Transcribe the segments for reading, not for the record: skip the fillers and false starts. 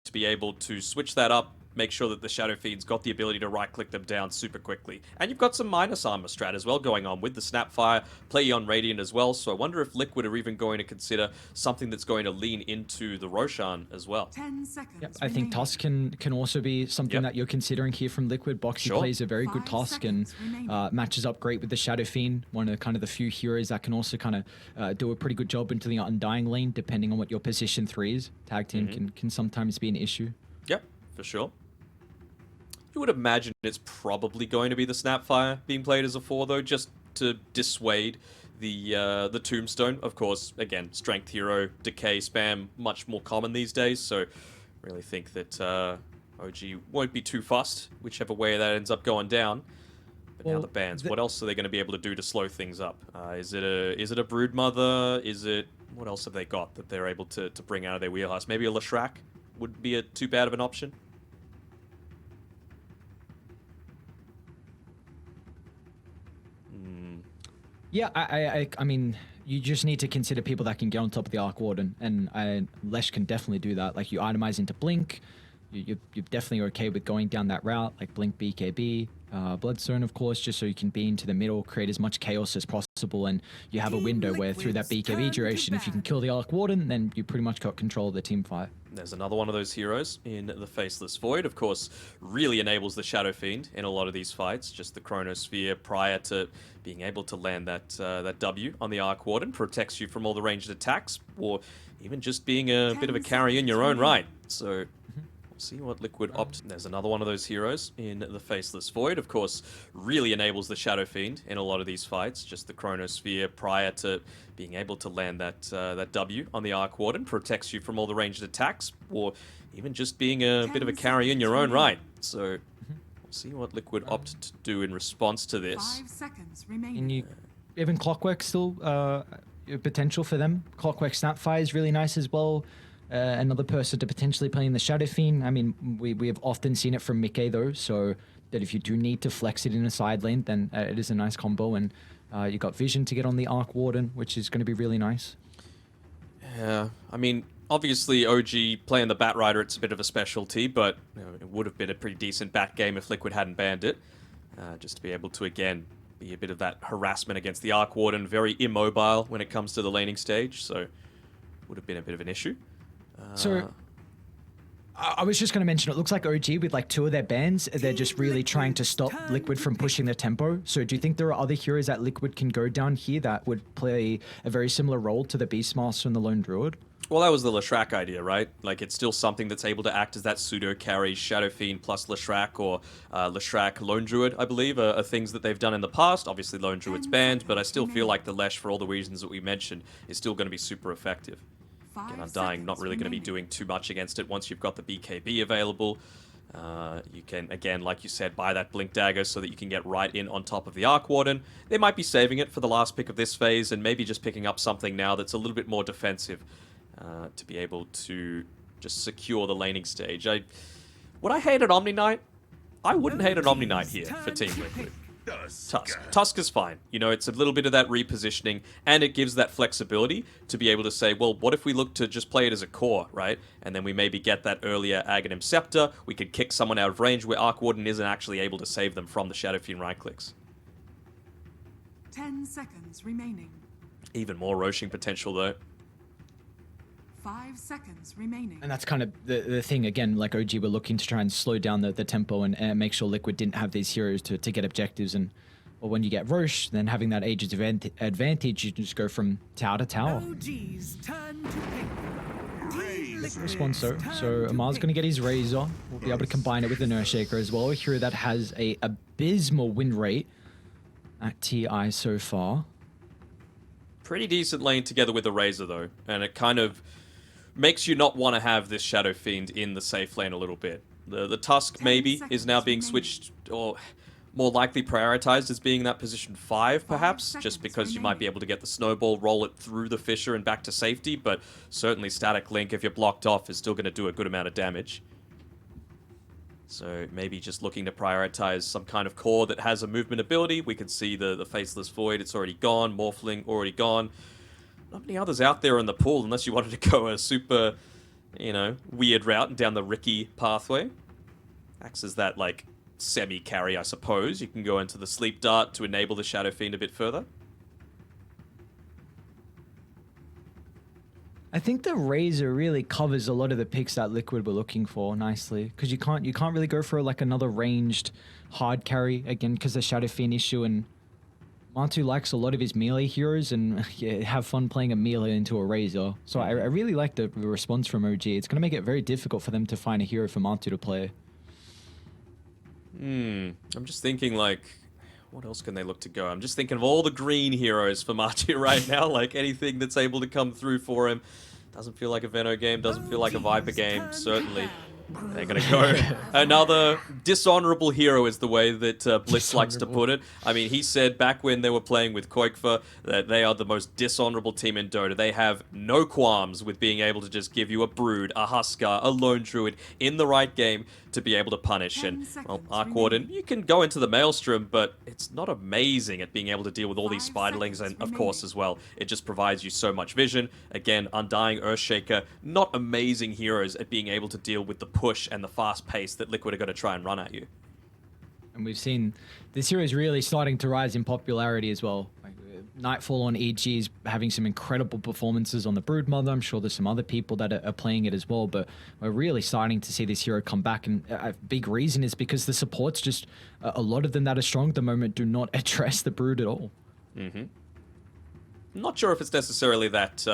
to be able to switch that up, make sure that the Shadow Fiend's got the ability to right-click them down super quickly. And you've got some minus armor strat as well going on with the Snapfire, play on Radiant as well, so I wonder if Liquid are even going to consider something that's going to lean into the Roshan as well. 10 seconds. Yep, I think Tusk can also be something that you're considering here from Liquid. Boxy plays a very good Tusk and matches up great with the Shadow Fiend, one of the few heroes that can also do a pretty good job into the Undying lane, depending on what your position 3 is. Tag team can sometimes be an issue. Yep, for sure. You would imagine it's probably going to be the Snapfire being played as a 4, though, just to dissuade the Tombstone. Of course, again, Strength Hero, Decay spam, much more common these days, so really think that OG won't be too fussed, whichever way that ends up going down. But now the bans, what else are they going to be able to do to slow things up? Is it a Broodmother? What else have they got that they're able to bring out of their wheelhouse? Maybe a Leshrac wouldn't be too bad of an option. Yeah, I mean, you just need to consider people that can get on top of the Arc Warden, and Lesh can definitely do that. Like, you itemize into Blink, you're definitely okay with going down that route, like Blink BKB, Bloodstone, of course, just so you can be into the middle, create as much chaos as possible, and you have a window where through that BKB duration, if you can kill the Arc Warden, then you pretty much got control of the team fight. There's another one of those heroes in the Faceless Void. Of course, really enables the Shadow Fiend in a lot of these fights. Just the Chronosphere prior to being able to land that W on the Arc Warden protects you from all the ranged attacks, or even just being a bit of a carry in your own right. So see what Liquid opt. There's another one of those heroes in the Faceless Void. Of course, really enables the Shadow Fiend in a lot of these fights. Just the Chronosphere prior to being able to land that W on the Arc Warden protects you from all the ranged attacks, or even just being a bit of a carry in your own right. So we'll see what Liquid opt to do in response to this. 5 seconds remaining. And even Clockwork still potential for them. Clockwork Snapfire is really nice as well. Another person to potentially play in the Shadow Fiend. I mean, we have often seen it from Mickey, though, so that if you do need to flex it in a side lane, then it is a nice combo, and you got Vision to get on the Arc Warden, which is going to be really nice. Yeah, I mean, obviously OG playing the Bat Rider, it's a bit of a specialty, but it would have been a pretty decent Bat game if Liquid hadn't banned it. Just to be able to, again, be a bit of that harassment against the Arc Warden, very immobile when it comes to the laning stage, so would have been a bit of an issue. So, I was just going to mention, it looks like OG, with like 2 of their bans, they're just really trying to stop Liquid from pushing the tempo. So do you think there are other heroes that Liquid can go down here that would play a very similar role to the Beastmaster and the Lone Druid? Well, that was the Leshrac idea, right? Like, it's still something that's able to act as that pseudo-carry, Shadow Fiend plus Leshrac, or Leshrac Lone Druid, I believe, are things that they've done in the past. Obviously, Lone Druid's banned, but I still feel like the Lesh, for all the reasons that we mentioned, is still going to be super effective. Again, Undying not really going to be doing too much against it once you've got the BKB available. You can, again, like you said, buy that Blink Dagger so that you can get right in on top of the Arc Warden. They might be saving it for the last pick of this phase and maybe just picking up something now that's a little bit more defensive to be able to just secure the laning stage. Would I hate an Omni Knight? I wouldn't hate an Omni Knight here for Team Liquid. Tusk is fine. You know, it's a little bit of that repositioning, and it gives that flexibility to be able to say, well, what if we look to just play it as a core, right? And then we maybe get that earlier Aghanim Scepter. We could kick someone out of range where Arc Warden isn't actually able to save them from the Shadow Fiend right clicks. 10 seconds remaining. Even more Roshing potential, though. 5 seconds remaining. And that's kind of the thing, again, like OG were looking to try and slow down the tempo and make sure Liquid didn't have these heroes to get objectives. And or when you get Roche, then having that Aegis advantage, you just go from tower to tower. OG's turn to pick. Response though. So Amar's going to get his Razor. We'll be able to combine it with the Nurse Shaker as well. A hero that has a abysmal win rate at TI so far. Pretty decent lane together with the Razor, though. And it kind of makes you not want to have this Shadow Fiend in the safe lane a little bit. The Tusk, maybe, is now being switched, or more likely prioritized as being that position 5, perhaps, just because you might be able to get the Snowball, roll it through the Fissure and back to safety, but certainly Static Link, if you're blocked off, is still going to do a good amount of damage. So maybe just looking to prioritize some kind of core that has a movement ability. We can see the Faceless Void, it's already gone. Morphling, already gone. Not many others out there in the pool, unless you wanted to go a super you know, weird route down the Ricky pathway. Acts as that, like, semi-carry, I suppose. You can go into the Sleep Dart to enable the Shadow Fiend a bit further. I think the Razor really covers a lot of the picks that Liquid were looking for nicely, because you can't really go for like another ranged hard carry again because the Shadow Fiend issue, and Matu likes a lot of his melee heroes and yeah, have fun playing a melee into a Razor. So I really like the response from OG. It's going to make it very difficult for them to find a hero for Matu to play. I'm just thinking, like, what else can they look to go? I'm just thinking of all the green heroes for Matu right now, like anything that's able to come through for him. Doesn't feel like a Veno game, doesn't feel like a Viper game, certainly. They're going to go another dishonorable hero is the way that Blitz likes to put it. I mean, he said back when they were playing with Koikfa that they are the most dishonorable team in Dota. They have no qualms with being able to just give you a Brood, a Huskar, a Lone Druid in the right game to be able to punish. And, well, Arc Warden, you can go into the Maelstrom, but it's not amazing at being able to deal with all these Spiderlings, and of course as well, it just provides you so much vision. Again, Undying, Earthshaker, not amazing heroes at being able to deal with the push and the fast pace that Liquid are going to try and run at you. And we've seen this hero is really starting to rise in popularity as well. Like, Nightfall on EG is having some incredible performances on the Broodmother. I'm sure there's some other people that are playing it as well, but we're really starting to see this hero come back. And a big reason is because the supports, just a lot of them that are strong at the moment, do not address the Brood at all. Not sure if it's necessarily that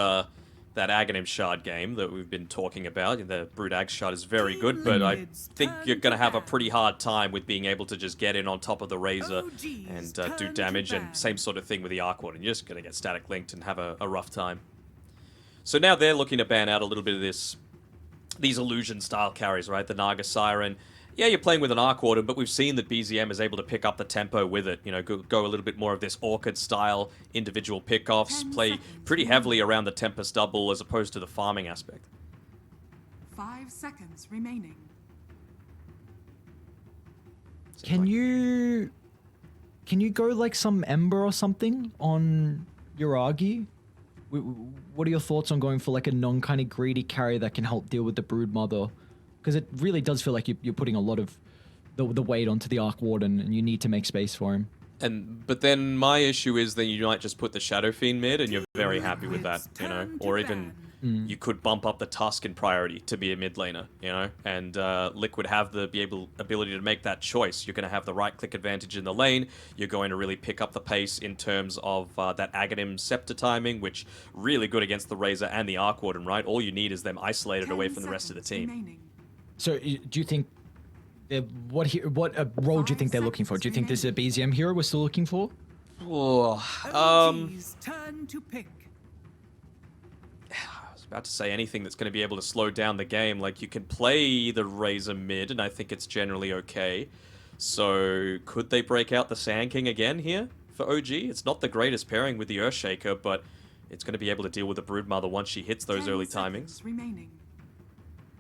that Aghanim Shard game that we've been talking about. The Brood Ag Shard is very good, but I think you're going to have a pretty hard time with being able to just get in on top of the Razor and do damage, and same sort of thing with the Arc Warden. You're just going to get static linked and have a rough time. So now they're looking to ban out a little bit of these illusion style carries, right? The Naga Siren. Yeah, you're playing with an Arc Warden, but we've seen that BZM is able to pick up the tempo with it. You know, go a little bit more of this Orchid-style individual pickoffs, play pretty heavily around the Tempest double as opposed to the farming aspect. 5 seconds remaining. Can you go like some Ember or something on Yuragi? What are your thoughts on going for like a non-kind of greedy carry that can help deal with the Broodmother? Because it really does feel like you're putting a lot of the weight onto the Arc Warden, and you need to make space for him. But then my issue is that you might just put the Shadow Fiend mid, and you're very happy with that, you know? Or even you could bump up the Tusk in priority to be a mid laner, you know? And Liquid have the ability to make that choice. You're going to have the right-click advantage in the lane. You're going to really pick up the pace in terms of that Aghanim Scepter timing, which really good against the Razor and the Arc Warden, right? All you need is them isolated away from the rest of the team. Remaining. So do you think what role do you think they're looking for? Do you think this is a BZM hero we're still looking for? OG's turn to pick. I was about to say anything that's going to be able to slow down the game. Like, you can play the Razor mid, and I think it's generally okay. So could they break out the Sand King again here for OG? It's not the greatest pairing with the Earthshaker, but it's going to be able to deal with the Broodmother once she hits those early timings. Remaining.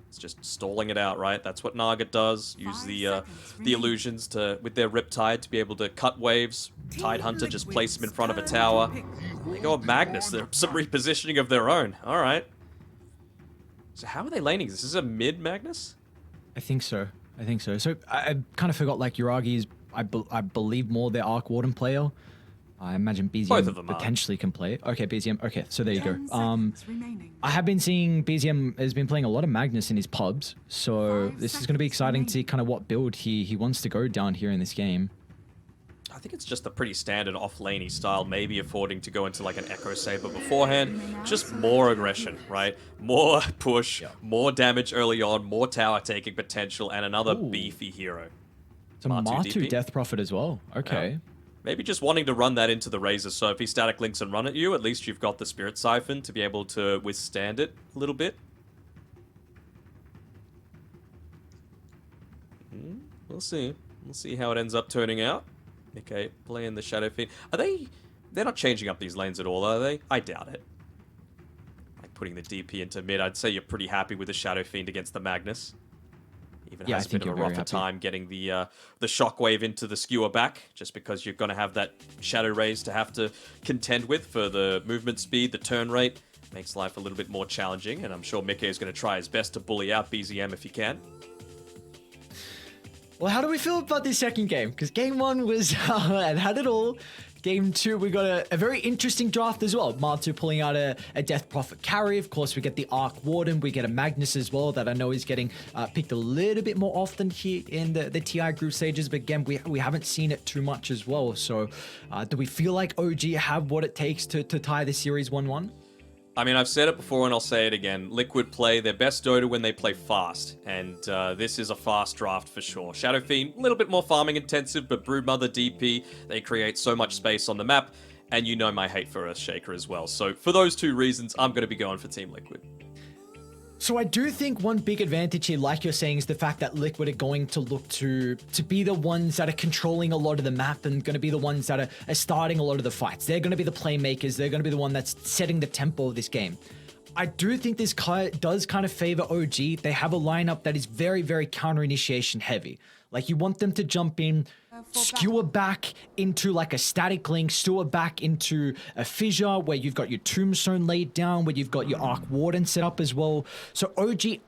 It's just stalling it out, right? That's what Naga does. Use the illusions with their Riptide to be able to cut waves. Tidehunter just place them in front of a tower. They go on Magnus. There's some repositioning of their own. All right. So how are they laning this? Is this a mid Magnus? I think so. So I kind of forgot, like, Yuragi is, I believe, more their Arc Warden player. I imagine Both of them BZM potentially can play. Okay, BZM. Okay, so there you go. 10 seconds remaining. I have been seeing BZM has been playing a lot of Magnus in his pubs, so this is going to be exciting to see kind of what build he wants to go down here in this game. I think it's just a pretty standard off-laney style, maybe affording to go into like an Echo Saber beforehand. Just more aggression, right? More push, more damage early on, more tower taking potential, and another beefy hero. So Matu Death Prophet as well. Okay. Yeah. Maybe just wanting to run that into the Razor, so if he static links and run at you, at least you've got the Spirit Siphon to be able to withstand it a little bit. We'll see. We'll see how it ends up turning out. Okay, playing the Shadow Fiend. They're not changing up these lanes at all, are they? I doubt it. Like putting the DP into mid, I'd say you're pretty happy with the Shadow Fiend against the Magnus. Even has a bit of a rougher time getting the Shockwave into the skewer back, just because you're going to have that Shadow Rays to have to contend with for the movement speed, the turn rate. Makes life a little bit more challenging, and I'm sure Mickey is going to try his best to bully out BZM if he can. Well, how do we feel about this second game? Because game 1 was and had it all. Game 2, we got a very interesting draft as well. Martu pulling out a Death Prophet carry. Of course, we get the Arc Warden. We get a Magnus as well that I know is getting picked a little bit more often here in the TI group stages. But again, we haven't seen it too much as well. So do we feel like OG have what it takes to tie the series 1-1? I mean, I've said it before and I'll say it again. Liquid play their best Dota when they play fast, and this is a fast draft for sure. Shadow Fiend, a little bit more farming intensive, but Broodmother, DP, they create so much space on the map, and you know my hate for Earthshaker as well. So for those two reasons, I'm going to be going for Team Liquid. So I do think one big advantage here, like you're saying, is the fact that Liquid are going to look to be the ones that are controlling a lot of the map and going to be the ones that are starting a lot of the fights. They're going to be the playmakers. They're going to be the one that's setting the tempo of this game. I do think this does kind of favor OG. They have a lineup that is very, very counter-initiation heavy. Like, you want them to jump in, skewer back into like a static link, skewer back into a fissure where you've got your tombstone laid down, where you've got your Arc Warden set up as well. So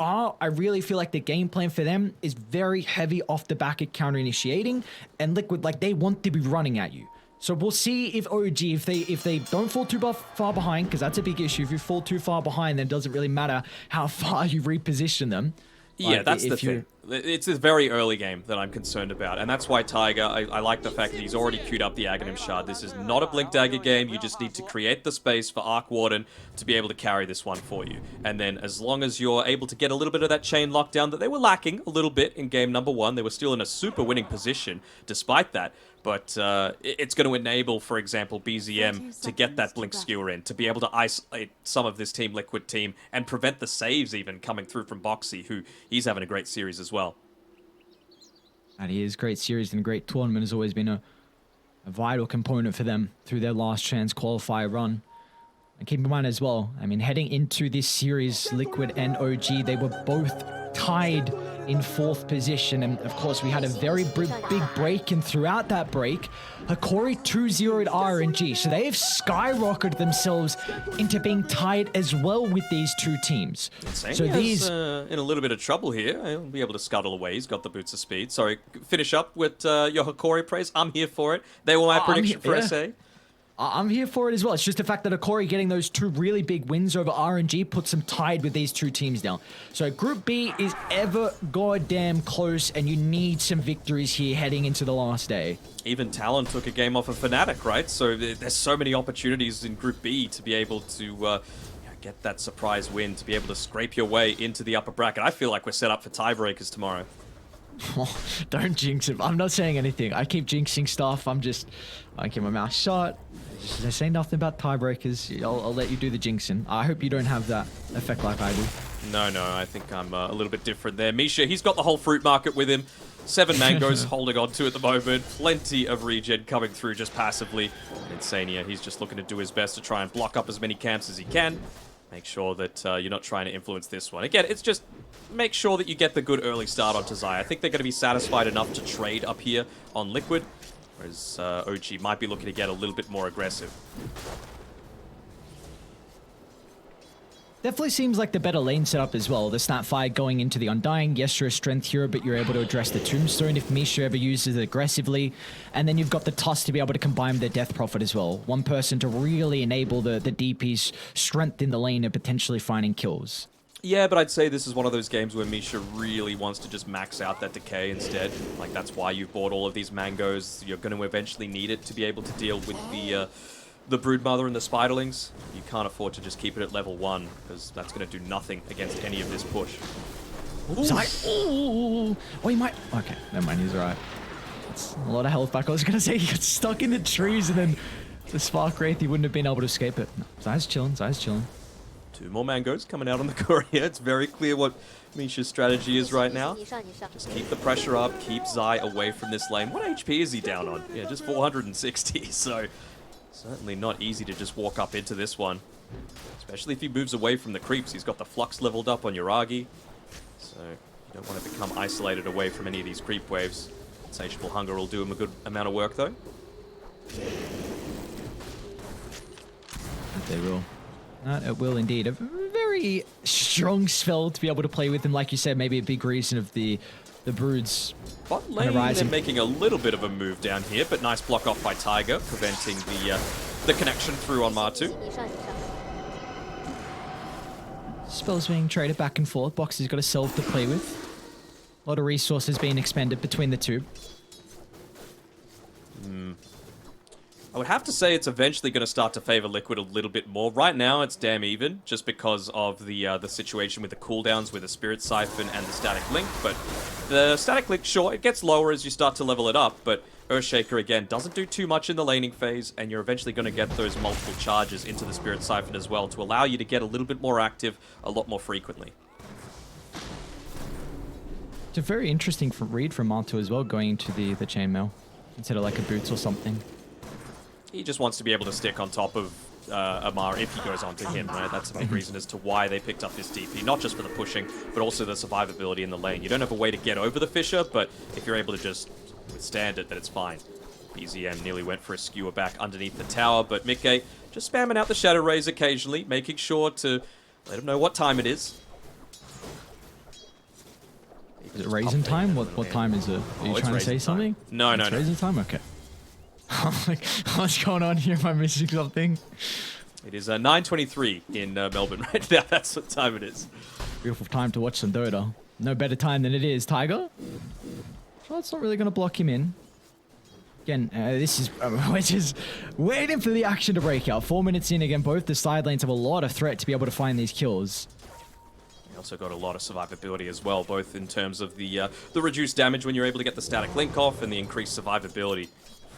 I really feel like the game plan for them is very heavy off the back of counter-initiating, and Liquid, like, they want to be running at you. So we'll see if OG, if they don't fall too far behind, because that's a big issue. If you fall too far behind, then it doesn't really matter how far you reposition them. Yeah, that's the thing. It's a very early game that I'm concerned about, and that's why Tiger, I like the fact that he's already queued up the Aghanim Shard. This is not a Blink Dagger game. You just need to create the space for Arc Warden to be able to carry this one for you. And then as long as you're able to get a little bit of that chain lockdown that they were lacking a little bit in game number 1, they were still in a super winning position despite that. But it's going to enable, for example, BZM to get that Blink Skewer in, to be able to isolate some of this Team Liquid team and prevent the saves even coming through from Boxy, who he's having a great series as well. And he is great series and great tournament, has always been a vital component for them through their last chance qualifier run. And keep in mind as well, I mean, heading into this series, Liquid and OG, they were both tied in 4th position, and of course we had a very big break, and throughout that break, Hokori 2-0'd RNG, so they have skyrocketed themselves into being tied as well with these two teams. So these in a little bit of trouble here. He'll be able to scuttle away. He's got the boots of speed. Sorry, finish up with your Hokori praise. I'm here for it. They were my prediction for SA. I'm here for it as well. It's just the fact that Hokori getting those 2 really big wins over RNG puts them tied with these 2 teams now. So Group B is ever goddamn close, and you need some victories here heading into the last day. Even Talon took a game off of Fnatic, right? So there's so many opportunities in Group B to be able to get that surprise win, to be able to scrape your way into the upper bracket. I feel like we're set up for tiebreakers tomorrow. Don't jinx it. I'm not saying anything. I keep jinxing stuff. I keep my mouth shut. I say nothing about tiebreakers. I'll let you do the jinxing. I hope you don't have that effect like I do. No, I think I'm a little bit different there. Misha, he's got the whole fruit market with him. 7 mangoes holding on to at the moment. Plenty of regen coming through just passively. And Insania, he's just looking to do his best to try and block up as many camps as he can. Make sure that you're not trying to influence this one. Again, it's just make sure that you get the good early start onto Zai. I think they're going to be satisfied enough to trade up here on Liquid, whereas OG might be looking to get a little bit more aggressive. Definitely seems like the better lane setup as well. The Snapfire going into the Undying. Yes, you're a strength hero, but you're able to address the Tombstone if Misha ever uses it aggressively. And then you've got the Tusk to be able to combine with the Death Prophet as well. One person to really enable the DP's strength in the lane and potentially finding kills. Yeah, but I'd say this is one of those games where Misha really wants to just max out that decay instead. Like, that's why you bought all of these mangoes. You're going to eventually need it to be able to deal with the Broodmother and the Spiderlings. You can't afford to just keep it at level 1, because that's going to do nothing against any of this push. Oh, he might... Okay, never mind, he's alright. That's a lot of health back. I was going to say he got stuck in the trees, and then the Spark Wraith, he wouldn't have been able to escape it. No, Zai's chilling, Zai's chilling. 2 more mangoes coming out on the courier. It's very clear what Misha's strategy is right now. Just keep the pressure up, keep Zai away from this lane. What HP is he down on? Yeah, just 460, so certainly not easy to just walk up into this one. Especially if he moves away from the creeps. He's got the Flux leveled up on Yuragi, so you don't want to become isolated away from any of these creep waves. Insatiable Hunger will do him a good amount of work, though. They will. It will indeed. A very strong spell to be able to play with, and like you said, maybe a big reason of the Brood's Bot lane, they're making a little bit of a move down here, but nice block off by Tiger, preventing the connection through on Matu. Spells being traded back and forth. Boxy's got a self to play with. A lot of resources being expended between the two. I would have to say it's eventually going to start to favor Liquid a little bit more. Right now, it's damn even, just because of the situation with the cooldowns with the Spirit Siphon and the Static Link. But the Static Link, sure, it gets lower as you start to level it up, but Earthshaker, again, doesn't do too much in the laning phase, and you're eventually going to get those multiple charges into the Spirit Siphon as well to allow you to get a little bit more active a lot more frequently. It's a very interesting read from Matu as well, going into the chainmail instead of like a boots or something. He just wants to be able to stick on top of Amar if he goes onto him, right? That's a big reason as to why they picked up this DP, not just for the pushing, but also the survivability in the lane. You don't have a way to get over the Fissure, but if you're able to just withstand it, then it's fine. BZM nearly went for a skewer back underneath the tower, but Mickey just spamming out the Shadow Rays occasionally, making sure to let him know what time it is. Is it raisin time? What time is it? Are you trying to say something? No, no, no. Raisin time? Okay. I'm like, what's going on here? Am I missing something? It is 9:23 in Melbourne right now. That's what time it is. Beautiful time to watch some Dota. No better time than it is. Tiger? So it's not really going to block him in. Again, this is... we're just waiting for the action to break out. 4 minutes in, again, both the side lanes have a lot of threat to be able to find these kills. Also got a lot of survivability as well, both in terms of the reduced damage when you're able to get the Static Link off and the increased survivability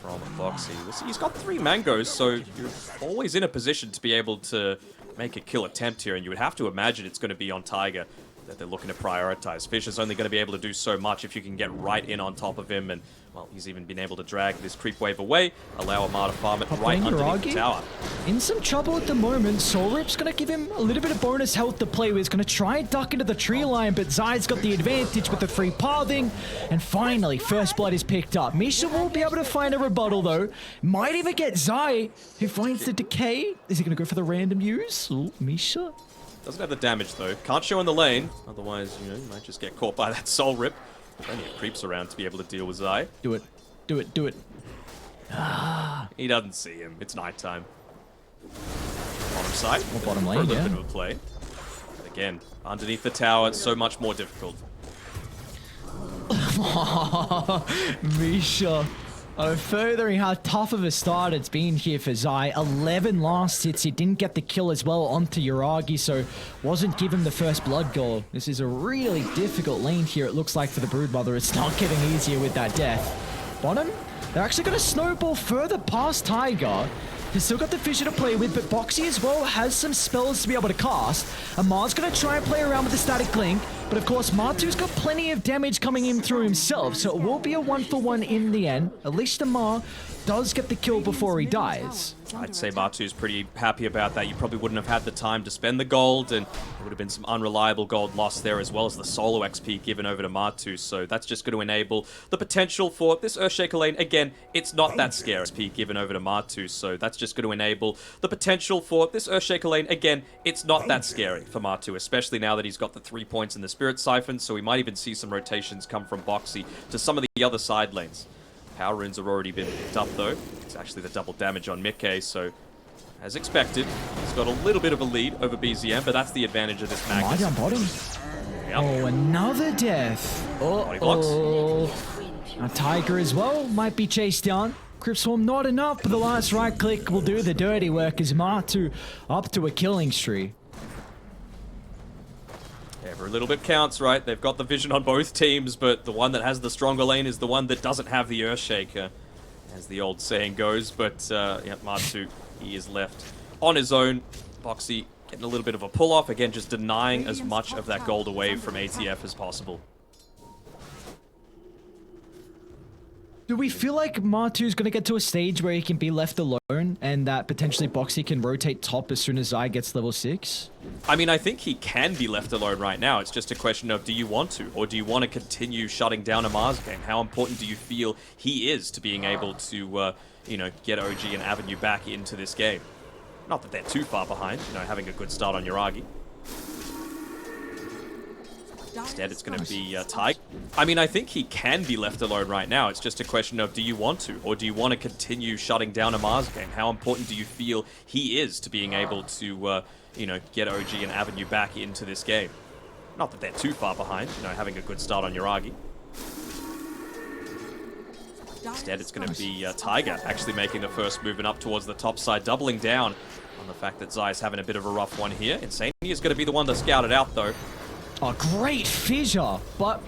from Boxy. He's got 3 mangoes, so you're always in a position to be able to make a kill attempt here, and you would have to imagine it's going to be on Tiger that they're looking to prioritize. Fish is only going to be able to do so much if you can get right in on top of him, and, well, he's even been able to drag this creep wave away, allow Amar to farm it right underneath the tower. In some trouble at the moment. Soul Rip's going to give him a little bit of bonus health to play with. He's going to try and duck into the tree line, but Zai's got the advantage with the free pathing. And finally, first blood is picked up. Misha won't be able to find a rebuttal, though. Might even get Zai, who finds the decay. Is he going to go for the random use? Ooh, Misha. Doesn't have the damage, though. Can't show in the lane. Otherwise, you know, you might just get caught by that Soul Rip. Plenty of creeps around to be able to deal with Zai. Do it. Do it. Do it. He doesn't see him. It's nighttime. Bottom side. Or bottom For lane, a little yeah. bit of a play. But again, underneath the tower, it's so much more difficult. Misha. Furthering how tough of a start it's been here for Zai. 11 last hits. He didn't get the kill as well onto Yuragi, so wasn't given the first blood goal. This is a really difficult lane here, it looks like, for the Broodmother. It's not getting easier with that death. Bottom, they're actually going to snowball further past Tiger. He's still got the Fissure to play with, but Boxy as well has some spells to be able to cast. Amar's going to try and play around with the Static Link, but of course Matu's got plenty of damage coming in through himself, so it will be a 1-for-1 in the end. At least Amar does get the kill before he dies. I'd say Matu's pretty happy about that. You probably wouldn't have had the time to spend the gold, and there would have been some unreliable gold lost there, as well as the solo XP given over to Matu. So that's just going to enable the potential for this Earthshaker lane. Again, it's not that scary. XP given over to Matu, so that's just going to enable the potential for this Earthshaker lane. Again, it's not that scary for Matu, especially now that he's got the 3 points in the Spirit Siphon, so we might even see some rotations come from Boxy to some of the other side lanes. Power runes have already been picked up, though. It's actually the double damage on Mickey, so as expected, he's got a little bit of a lead over BZM, but that's the advantage of this Magnus. Down bottom. Yep. Oh, another death. Body blocks. Now Tiger as well might be chased down. Crypt Swarm not enough, but the last right click will do the dirty work as Matu up to a killing streak. Every little bit counts, right? They've got the vision on both teams, but the one that has the stronger lane is the one that doesn't have the Earthshaker, as the old saying goes. But, yeah, Matu, he is left on his own. Boxy getting a little bit of a pull-off. Again, just denying as much of that gold away from ATF as possible. Do we feel like Matu's going to get to a stage where he can be left alone and that potentially Boxy can rotate top as soon as Zai gets level 6? I mean, I think he can be left alone right now. It's just a question of, do you want to? Or do you want to continue shutting down Amar's game? How important do you feel he is to being able to, you know, get OG and Avenue back into this game? Not that they're too far behind, you know, having a good start on Yuragi. Instead, it's going to be Tiger. I mean, I think he can be left alone right now. It's just a question of, do you want to? Or do you want to continue shutting down Amar's game? How important do you feel he is to being able to, you know, get OG and Avenue back into this game? Not that they're too far behind, you know, having a good start on Yuragi. Instead, it's going to be Tiger actually making the first movement up towards the top side, doubling down on the fact that Zai is having a bit of a rough one here. Insane is going to be the one to scout it out, though. Oh, great fissure, but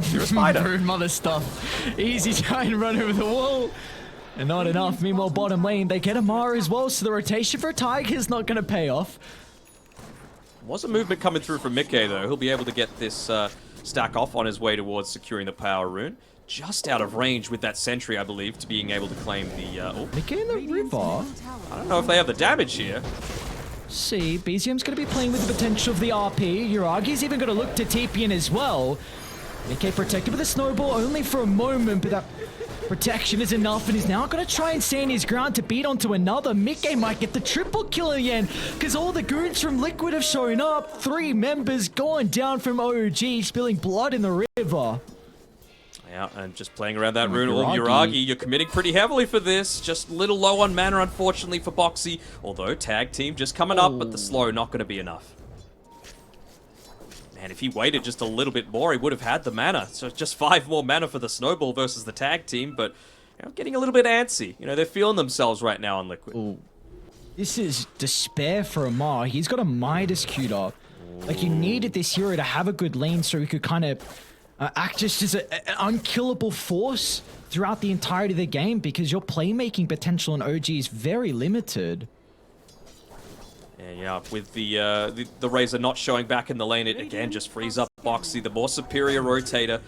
You're a spider. rude mother stuff. Easy try and run over the wall. And not enough. Meanwhile, bottom lane, they get Amara as well, so the rotation for Tiger is not going to pay off. Was a movement coming through from Mickey, though. He'll be able to get this stack off on his way towards securing the power rune. Just out of range with that sentry, I believe, to being able to claim the... oh. Mickey in the river. I don't know if they have the damage here. See, BZM's going to be playing with the potential of the RP. Yuragi's even going to look to TP in as well. Mickey protected with a snowball only for a moment, but that protection is enough, and he's now going to try and stand his ground to beat onto another. Mickey might get the triple kill again, because all the goons from Liquid have shown up. 3 members going down from OG, spilling blood in the river. Yeah, and just playing around that rune. Oh, Yuragi, you're committing pretty heavily for this. Just a little low on mana, unfortunately, for Boxy. Although, tag team just coming up, but the slow not going to be enough. Man, if he waited just a little bit more, he would have had the mana. So just 5 more mana for the snowball versus the tag team, but you know, getting a little bit antsy. You know, they're feeling themselves right now on Liquid. Ooh. This is despair for Amar. He's got a Midas queued up. Like, you needed this hero to have a good lane so he could kind of... act just as an unkillable force throughout the entirety of the game, because your playmaking potential in OG is very limited. Yeah, with the Razor not showing back in the lane, it again just frees up Boxy, the more superior rotator,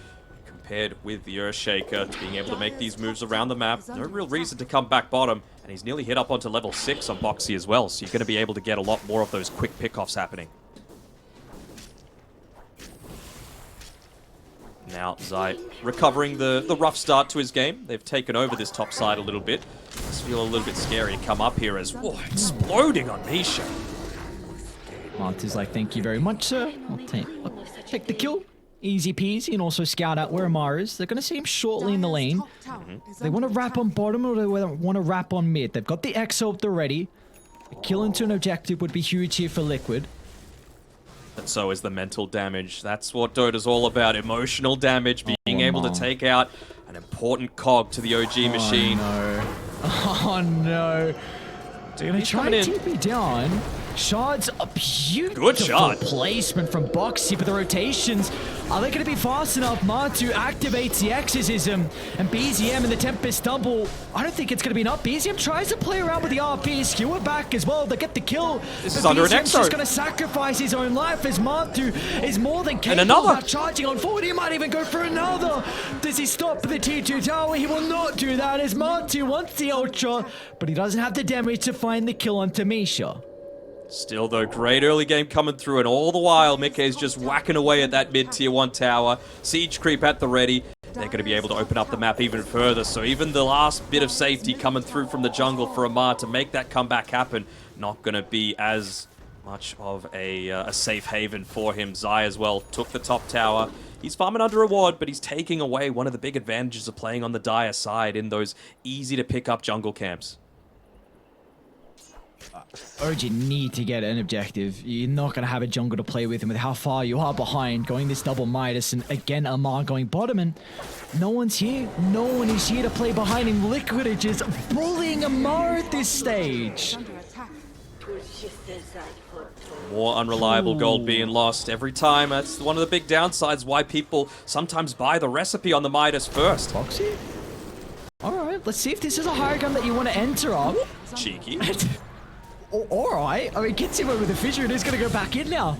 compared with the Earthshaker, to being able to make these moves around the map. No real reason to come back bottom, and he's nearly hit up onto level 6 on Boxy as well, so you're going to be able to get a lot more of those quick pickoffs happening. Now, Zai recovering the rough start to his game. They've taken over this top side a little bit. It's feel a little bit scary to come up here as, whoa, exploding on Misha. Marta's like, thank you very much, sir. I'll take the kill. Easy peasy, and also scout out where Amar is. They're going to see him shortly in the lane. They want to wrap on bottom, or they want to wrap on mid. They've got the Exo up already. A kill into an objective would be huge here for Liquid. And so is the mental damage. That's what Dota's all about. Emotional damage, being able to take out an important cog to the OG machine. No. Oh no. They're going to try and TP down. Shard's a beautiful placement from Boxy, but the rotations, are they going to be fast enough? Martu activates the Exorcism, and BZM and the Tempest double. I don't think it's going to be enough. BZM tries to play around with the RP, skewer back as well. They get the kill. This is under an Exo. Just going to sacrifice his own life as Martu is more than capable of charging on forward. He might even go for another. Does he stop the T2 tower? He will not do that as Martu wants the Ultra, but he doesn't have the damage to find the kill on Tamisha. Still, though, great early game coming through, and all the while, Mickey's just whacking away at that mid-tier 1 tower. Siege creep at the ready. They're going to be able to open up the map even further, so even the last bit of safety coming through from the jungle for Amar to make that comeback happen, not going to be as much of a safe haven for him. Zai as well took the top tower. He's farming under a ward, but he's taking away one of the big advantages of playing on the Dire side in those easy-to-pick-up jungle camps. OG need to get an objective. You're not going to have a jungle to play with, and with how far you are behind, going this double Midas, and again Amar going bottom, and no one's here. No one is here to play behind him. Liquid are just bullying Amar at this stage. More unreliable gold being lost every time. That's one of the big downsides why people sometimes buy the recipe on the Midas first. Boxy? Alright, let's see if this is a higher gun that you want to enter up. Cheeky. Alright, I mean, gets him over the fissure and he's going to go back in now.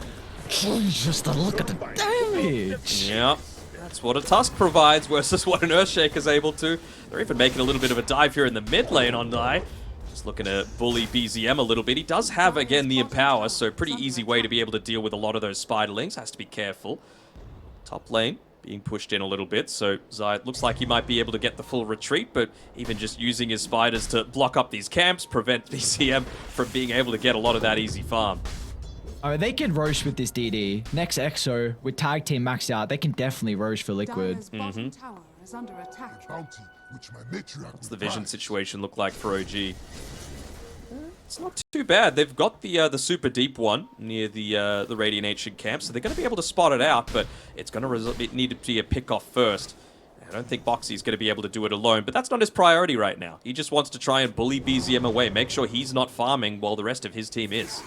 Just a look at the damage. Yep, that's what a Tusk provides versus what an Earthshaker's able to. They're even making a little bit of a dive here in the mid lane on Dai. Just looking to bully BZM a little bit. He does have, again, the Empower, so pretty easy way to be able to deal with a lot of those spiderlings. Has to be careful. Top lane, being pushed in a little bit, so Zayat looks like he might be able to get the full retreat, but even just using his spiders to block up these camps, prevent BCM from being able to get a lot of that easy farm. Oh, they can roast with this DD. Next EXO, with tag team maxed out, they can definitely roast for Liquid. Dire's bottom tower is under attack. What's The vision situation look like for OG? It's not too bad. They've got the super deep one near the Radiant Ancient camp, so they're going to be able to spot it out, but it's going to need to be a pick off first. I don't think Boxy's going to be able to do it alone, but that's not his priority right now. He just wants to try and bully BZM away, make sure he's not farming while the rest of his team is.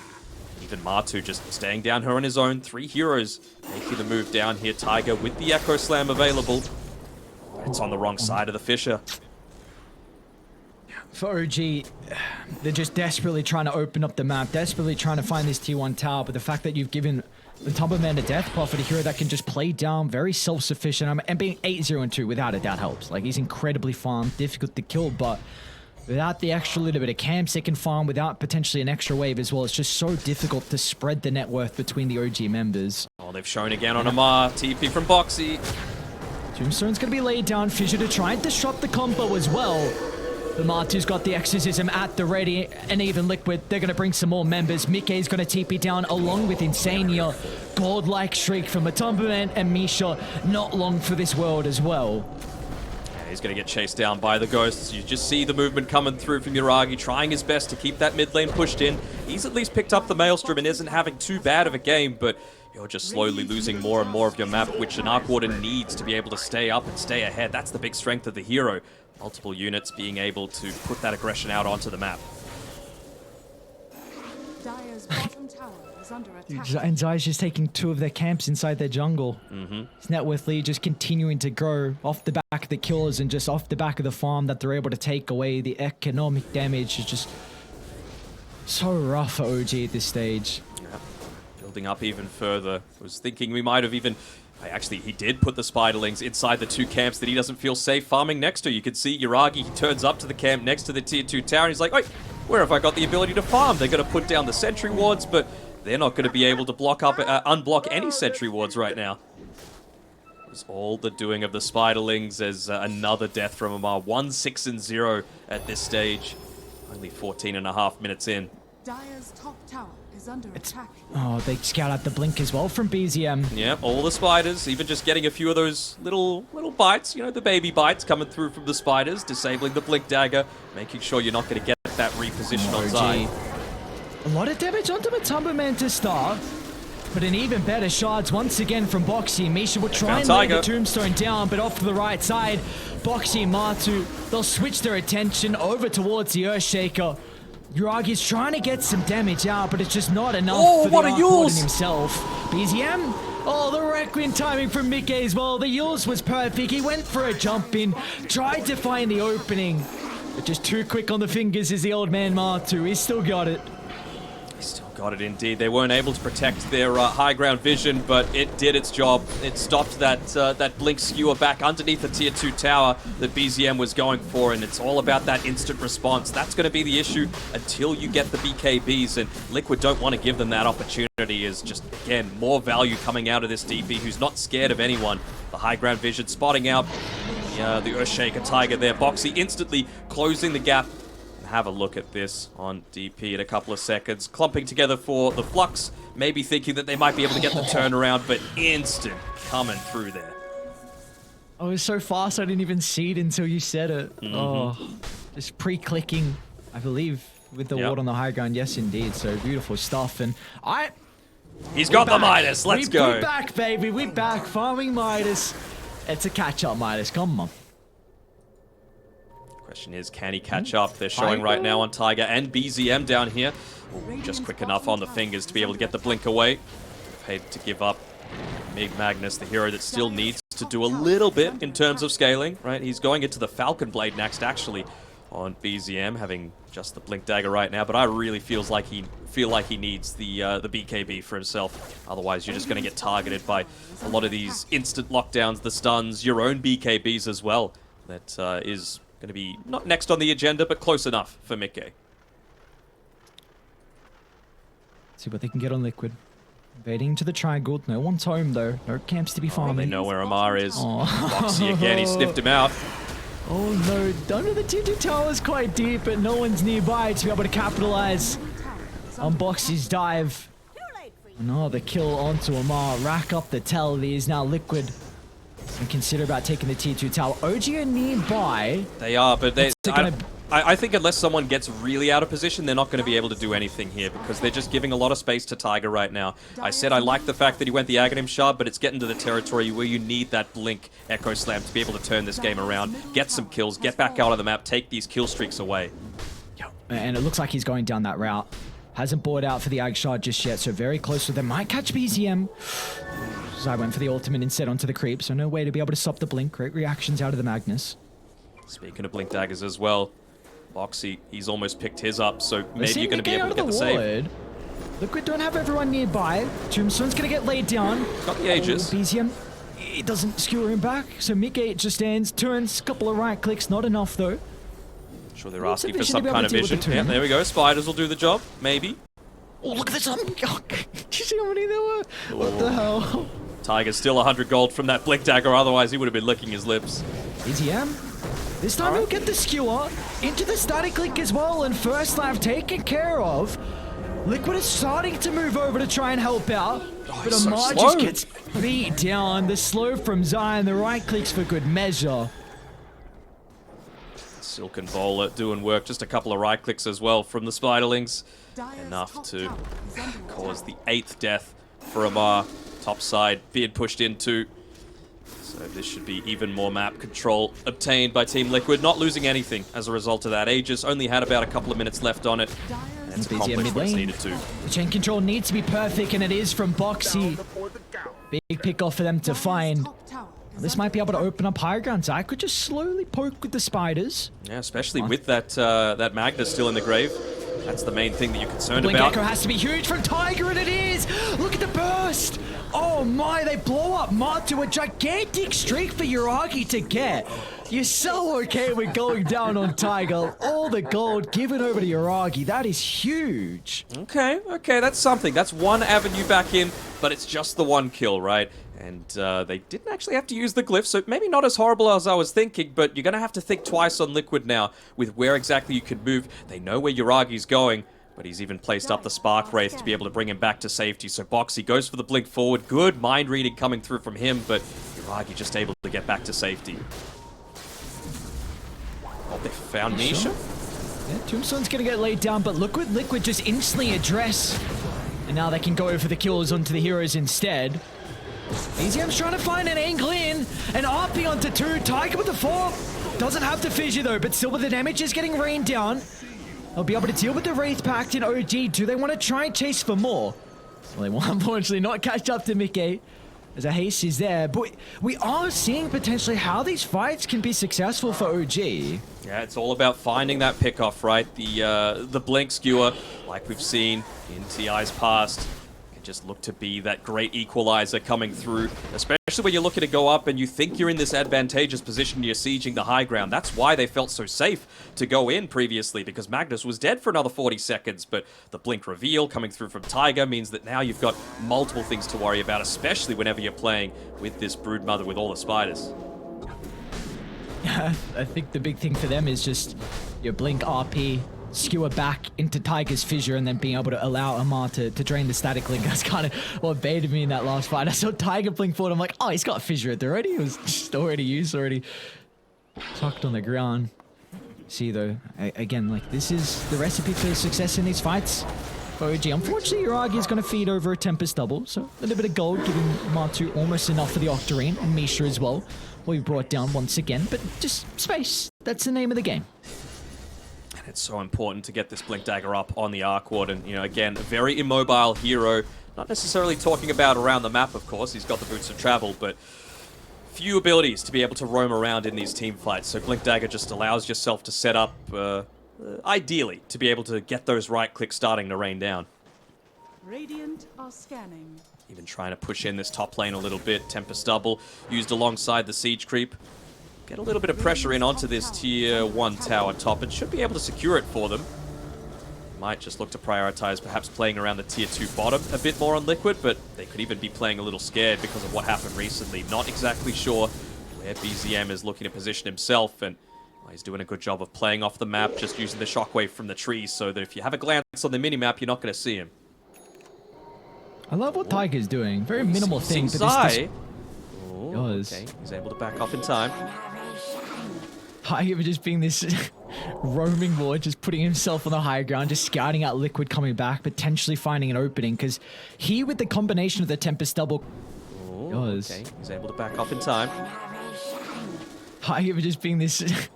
Even Matu just staying down here on his own. 3 heroes making the move down here. Tiger with the Echo Slam available. It's on the wrong side of the Fissure. For OG, they're just desperately trying to open up the map, desperately trying to find this T1 tower, but the fact that you've given the Tumberman a death prophet, a hero that can just play down, very self-sufficient, and being 8-0-2 without a doubt helps. Like, he's incredibly farmed, difficult to kill, but without the extra little bit of camps they can farm, without potentially an extra wave as well, it's just so difficult to spread the net worth between the OG members. Oh, they've shown again on Amar. TP from Boxy. Tombstone's going to be laid down, Fissure to try and disrupt the combo as well. The Matu's got the exorcism at the ready, and even Liquid, they're going to bring some more members. Mickey's going to TP down along with Insania. Godlike Shriek from Matumberman and Misha, not long for this world as well. Yeah, he's going to get chased down by the ghosts. You just see the movement coming through from Yuragi, trying his best to keep that mid lane pushed in. He's at least picked up the Maelstrom and isn't having too bad of a game, but you're just slowly losing more and more of your map, which an Arc Warden needs to be able to stay up and stay ahead. That's the big strength of the hero. Multiple units being able to put that aggression out onto the map. Dire's bottom tower is under attack. And Zai's just taking 2 of their camps inside their jungle. His net worth lead just continuing to grow off the back of the kills and just off the back of the farm that they're able to take away. The economic damage is just so rough for OG at this stage. Yeah. Building up even further. I was thinking we might have even... Actually, he did put the Spiderlings inside the 2 camps that he doesn't feel safe farming next to. You can see Yuragi, he turns up to the camp next to the tier 2 tower, and he's like, wait, where have I got the ability to farm? They're going to put down the sentry wards, but they're not going to be able to block up, unblock any sentry wards right now. It was all the doing of the Spiderlings as another death from Amar. 1-6-0 at this stage. Only 14.5 minutes in. Dire's top tower is under attack. Oh, they scout out the blink as well from BZM. Yeah, all the spiders, even just getting a few of those little bites, you know, the baby bites coming through from the spiders, disabling the blink dagger, making sure you're not going to get that reposition on Zai. A lot of damage onto Matumberman to start, but an even better shards once again from Boxy. Misha will try and lay the tombstone down, but off to the right side, Boxy and Matu, they'll switch their attention over towards the Earthshaker. Yuragi's trying to get some damage out, but it's just not enough for the Arc Warden himself. BZM? Oh, the Requiem timing from Mickey as well. The Yules was perfect. He went for a jump in, tried to find the opening, but just too quick on the fingers is the old man Matu. He's still got it. Still got it indeed. They weren't able to protect their high ground vision, but it did its job. It stopped that blink skewer back underneath the tier 2 tower that BZM was going for, and it's all about that instant response. That's going to be the issue until you get the BKBs, and Liquid don't want to give them that opportunity. Is just, again, more value coming out of this DP who's not scared of anyone. The high ground vision spotting out the Earthshaker Tiger there. Boxy instantly closing the gap. Have a look at this on DP in a couple of seconds. Clumping together for the Flux, maybe thinking that they might be able to get the turnaround, but instant coming through there. Oh, it was so fast I didn't even see it until you said it. Oh, just pre-clicking, I believe, with the ward on the high ground. Yes, indeed. So beautiful stuff. And he's got the Midas. Let's go. We're back, baby. We're back. Farming Midas. It's a catch-up, Midas. Come on. Question is, can he catch up? They're showing right now on Tiger and BZM down here. Just quick enough on the fingers to be able to get the blink away. Paid to give up Mig Magnus, the hero that still needs to do a little bit in terms of scaling, right? He's going into the Falcon Blade next, actually, on BZM, having just the blink dagger right now. But I really feel like he needs the BKB for himself. Otherwise, you're just going to get targeted by a lot of these instant lockdowns, the stuns, your own BKBs as well. That is going to be not next on the agenda, but close enough for Mickey. See what they can get on Liquid. Invading to the triangle. No one's home though. No camps to be Oh, they farming. know where Amar is. Oh. Foxy again, he sniffed him out. Oh no, under the T2 tower is quite deep, but no one's nearby to be able to capitalize on Boxy's dive. Another kill onto Amar. Rack up the tell. He is now Liquid. And consider about taking the T2 tower. OG are nearby. They are, but they. Gonna... I think unless someone gets really out of position, they're not going to be able to do anything here because they're just giving a lot of space to Tiger right now. I said I like the fact that he went the Aghanim Shard, but it's getting to the territory where you need that Blink Echo Slam to be able to turn this game around, get some kills, get back out of the map, take these kill streaks away. And it looks like he's going down that route. Hasn't bought out for the Ag Shard just yet, so very close to them. Might catch BZM. So I went for the ultimate instead onto the creep, so no way to be able to stop the Blink. Great reactions out of the Magnus. Speaking of Blink Daggers as well, Boxy, he's almost picked his up, so maybe you're going to be able to get the save. Liquid don't have everyone nearby. Tombstone's going to get laid down. Got the Aegis. BZM, it doesn't skewer him back, so Mickey just stands, turns, couple of right clicks, not enough though. Sure, they're asking for some kind of vision. Yeah, there we go. Spiders will do the job, maybe. Oh, look at this. Did you see how many there were? Oh. What the hell? Tiger's still 100 gold from that Blink Dagger, otherwise he would have been licking his lips. BZM. This time he'll get the skewer into the static link as well, and first life taken care of. Liquid is starting to move over to try and help out, but Amar just gets beat down. The slow from Zion, the right clicks for good measure. Silken Bowler doing work, just a couple of right clicks as well from the Spiderlings. Enough to cause the 8th death for Amar. Top side being pushed into. So this should be even more map control obtained by Team Liquid. Not losing anything as a result of that. Aegis only had about a couple of minutes left on it. And it's accomplished what it's needed to. The chain control needs to be perfect, and it is from Boxy. Big pick off for them to find. This might be able to open up higher ground. I could just slowly poke with the spiders. Yeah, especially with that that Magnus still in the grave. That's the main thing that you're concerned Blink about. Echo has to be huge from Tiger, and it is! Look at the burst! Oh my, they blow up Matu, a gigantic streak for Yuragi to get. You're so okay with going down on Tiger. All the gold given over to Yuragi. That is huge. Okay, that's something. That's one avenue back in, but it's just the one kill, right? And they didn't actually have to use the glyph, so maybe not as horrible as I was thinking, but you're going to have to think twice on Liquid now with where exactly you can move. They know where Yuragi's going, but he's even placed up the Spark Wraith to be able to bring him back to safety. So Boxy goes for the blink forward. Good mind reading coming through from him, but Yuragi just able to get back to safety. Oh, they found Nisha. Yeah, Tombstone's going to get laid down, but Liquid just instantly address. And now they can go for the kills onto the heroes instead. BZM's trying to find an angle in, and RP onto 2, Tiger with the 4. Doesn't have the fissure though, but still with the damage is getting rained down. They'll be able to deal with the Wraith Pact in OG. Do they want to try and chase for more? Well, they will unfortunately not catch up to Mickey, as a haste is there. But we are seeing potentially how these fights can be successful for OG. Yeah, it's all about finding that pickoff, right? The blink skewer, like we've seen in TI's past, can just look to be that great equalizer coming through, especially when you're looking to go up and you think you're in this advantageous position, you're sieging the high ground. That's why they felt so safe to go in previously, because Magnus was dead for another 40 seconds, but the blink reveal coming through from Tiger means that now you've got multiple things to worry about, especially whenever you're playing with this Broodmother with all the spiders. I think the big thing for them is just your blink RP, skewer back into Tiger's fissure, and then being able to allow Amar to drain the static link. That's kind of what baited me in that last fight. I saw Tiger blink forward. I'm like, oh, he's got fissure already. It was just already used, already tucked on the ground. See, though, again, like, this is the recipe for success in these fights. For OG, unfortunately, Yuragi is going to feed over a Tempest double, so a little bit of gold, giving Matu almost enough for the Octarine, and Misha as well. We brought down once again, but just space. That's the name of the game. And it's so important to get this Blink Dagger up on the Arc Warden. You know, again, a very immobile hero. Not necessarily talking about around the map, of course. He's got the boots of travel, but few abilities to be able to roam around in these team fights. So Blink Dagger just allows yourself to set up, ideally, to be able to get those right clicks starting to rain down. Radiant are scanning. Even trying to push in this top lane a little bit. Tempest double used alongside the siege creep. Get a little bit of pressure in onto this tier 1 tower top. It should be able to secure it for them. Might just look to prioritize perhaps playing around the tier 2 bottom a bit more on Liquid, but they could even be playing a little scared because of what happened recently. Not exactly sure where BZM is looking to position himself, and he's doing a good job of playing off the map, just using the shockwave from the trees so that if you have a glance on the minimap, you're not going to see him. I love what Tiger's doing. Very minimal thing, but Zai. Yours. Okay, he's able to back off in time. Tiger just being this roaming lord, just putting himself on the high ground, just scouting out Liquid coming back, potentially finding an opening, because he, with the combination of the Tempest double... Yours. Okay, he's able to back off in time. Tiger just being this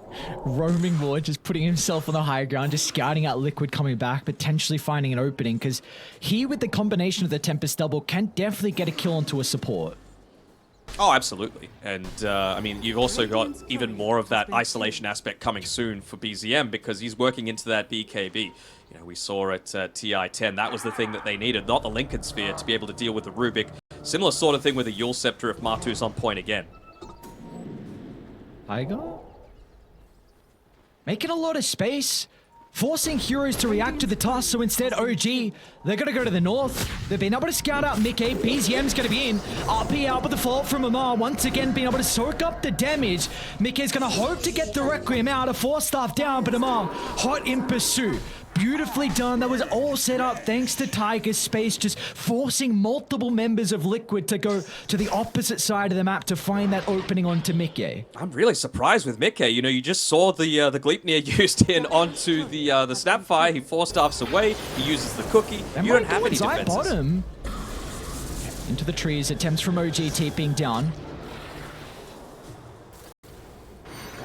roaming lord, just putting himself on the high ground, just scouting out Liquid coming back, potentially finding an opening, because he, with the combination of the Tempest double, can definitely get a kill onto a support. Oh, absolutely. And, I mean, you've also got even more of that isolation aspect coming soon for BZM because he's working into that BKB. You know, we saw at TI-10, that was the thing that they needed, not the Lincoln Sphere, to be able to deal with the Rubik. Similar sort of thing with a Yule Scepter if Martu's on point again. Tiger? Making a lot of space. Forcing heroes to react to the task, so instead OG, they're going to go to the north. They've been able to scout out Mickey. BZM's going to be in. RP out with the fault from Amar. Once again, being able to soak up the damage. Mickey's going to hope to get the Requiem out. A 4-staff down, but Amar hot in pursuit. Beautifully done. That was all set up thanks to Tiger's space, just forcing multiple members of Liquid to go to the opposite side of the map to find that opening onto Mickey. I'm really surprised with Mickey. You know, you just saw the Gleipnir used in onto the Snapfire. He 4-staffs away. He uses the cookie. And you don't have any Zai defenses. bottom. Into the trees. Attempts from OG TPing down.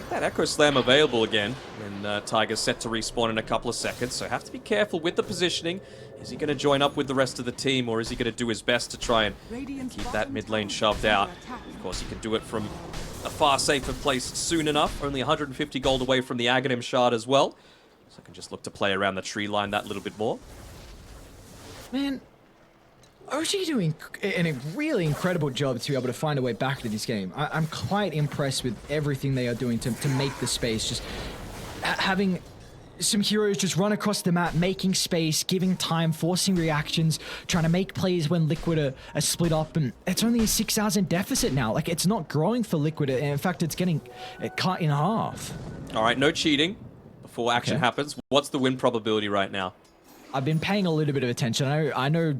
That Echo Slam available again, and Tiger's set to respawn in a couple of seconds, so have to be careful with the positioning. Is he going to join up with the rest of the team, or is he going to do his best to try and keep that mid lane shoved out? Of course, he can do it from a far safer place soon enough, only 150 gold away from the Aghanim shard as well, so I can just look to play around the tree line that little bit more. Man, OG doing a really incredible job to be able to find a way back to this game. I'm quite impressed with everything they are doing to make the space. Just having some heroes just run across the map, making space, giving time, forcing reactions, trying to make plays when Liquid are split up. And it's only a 6,000 deficit now. Like, it's not growing for Liquid. In fact, it's getting cut in half. All right, no cheating before action happens. What's the win probability right now? I've been paying a little bit of attention. I know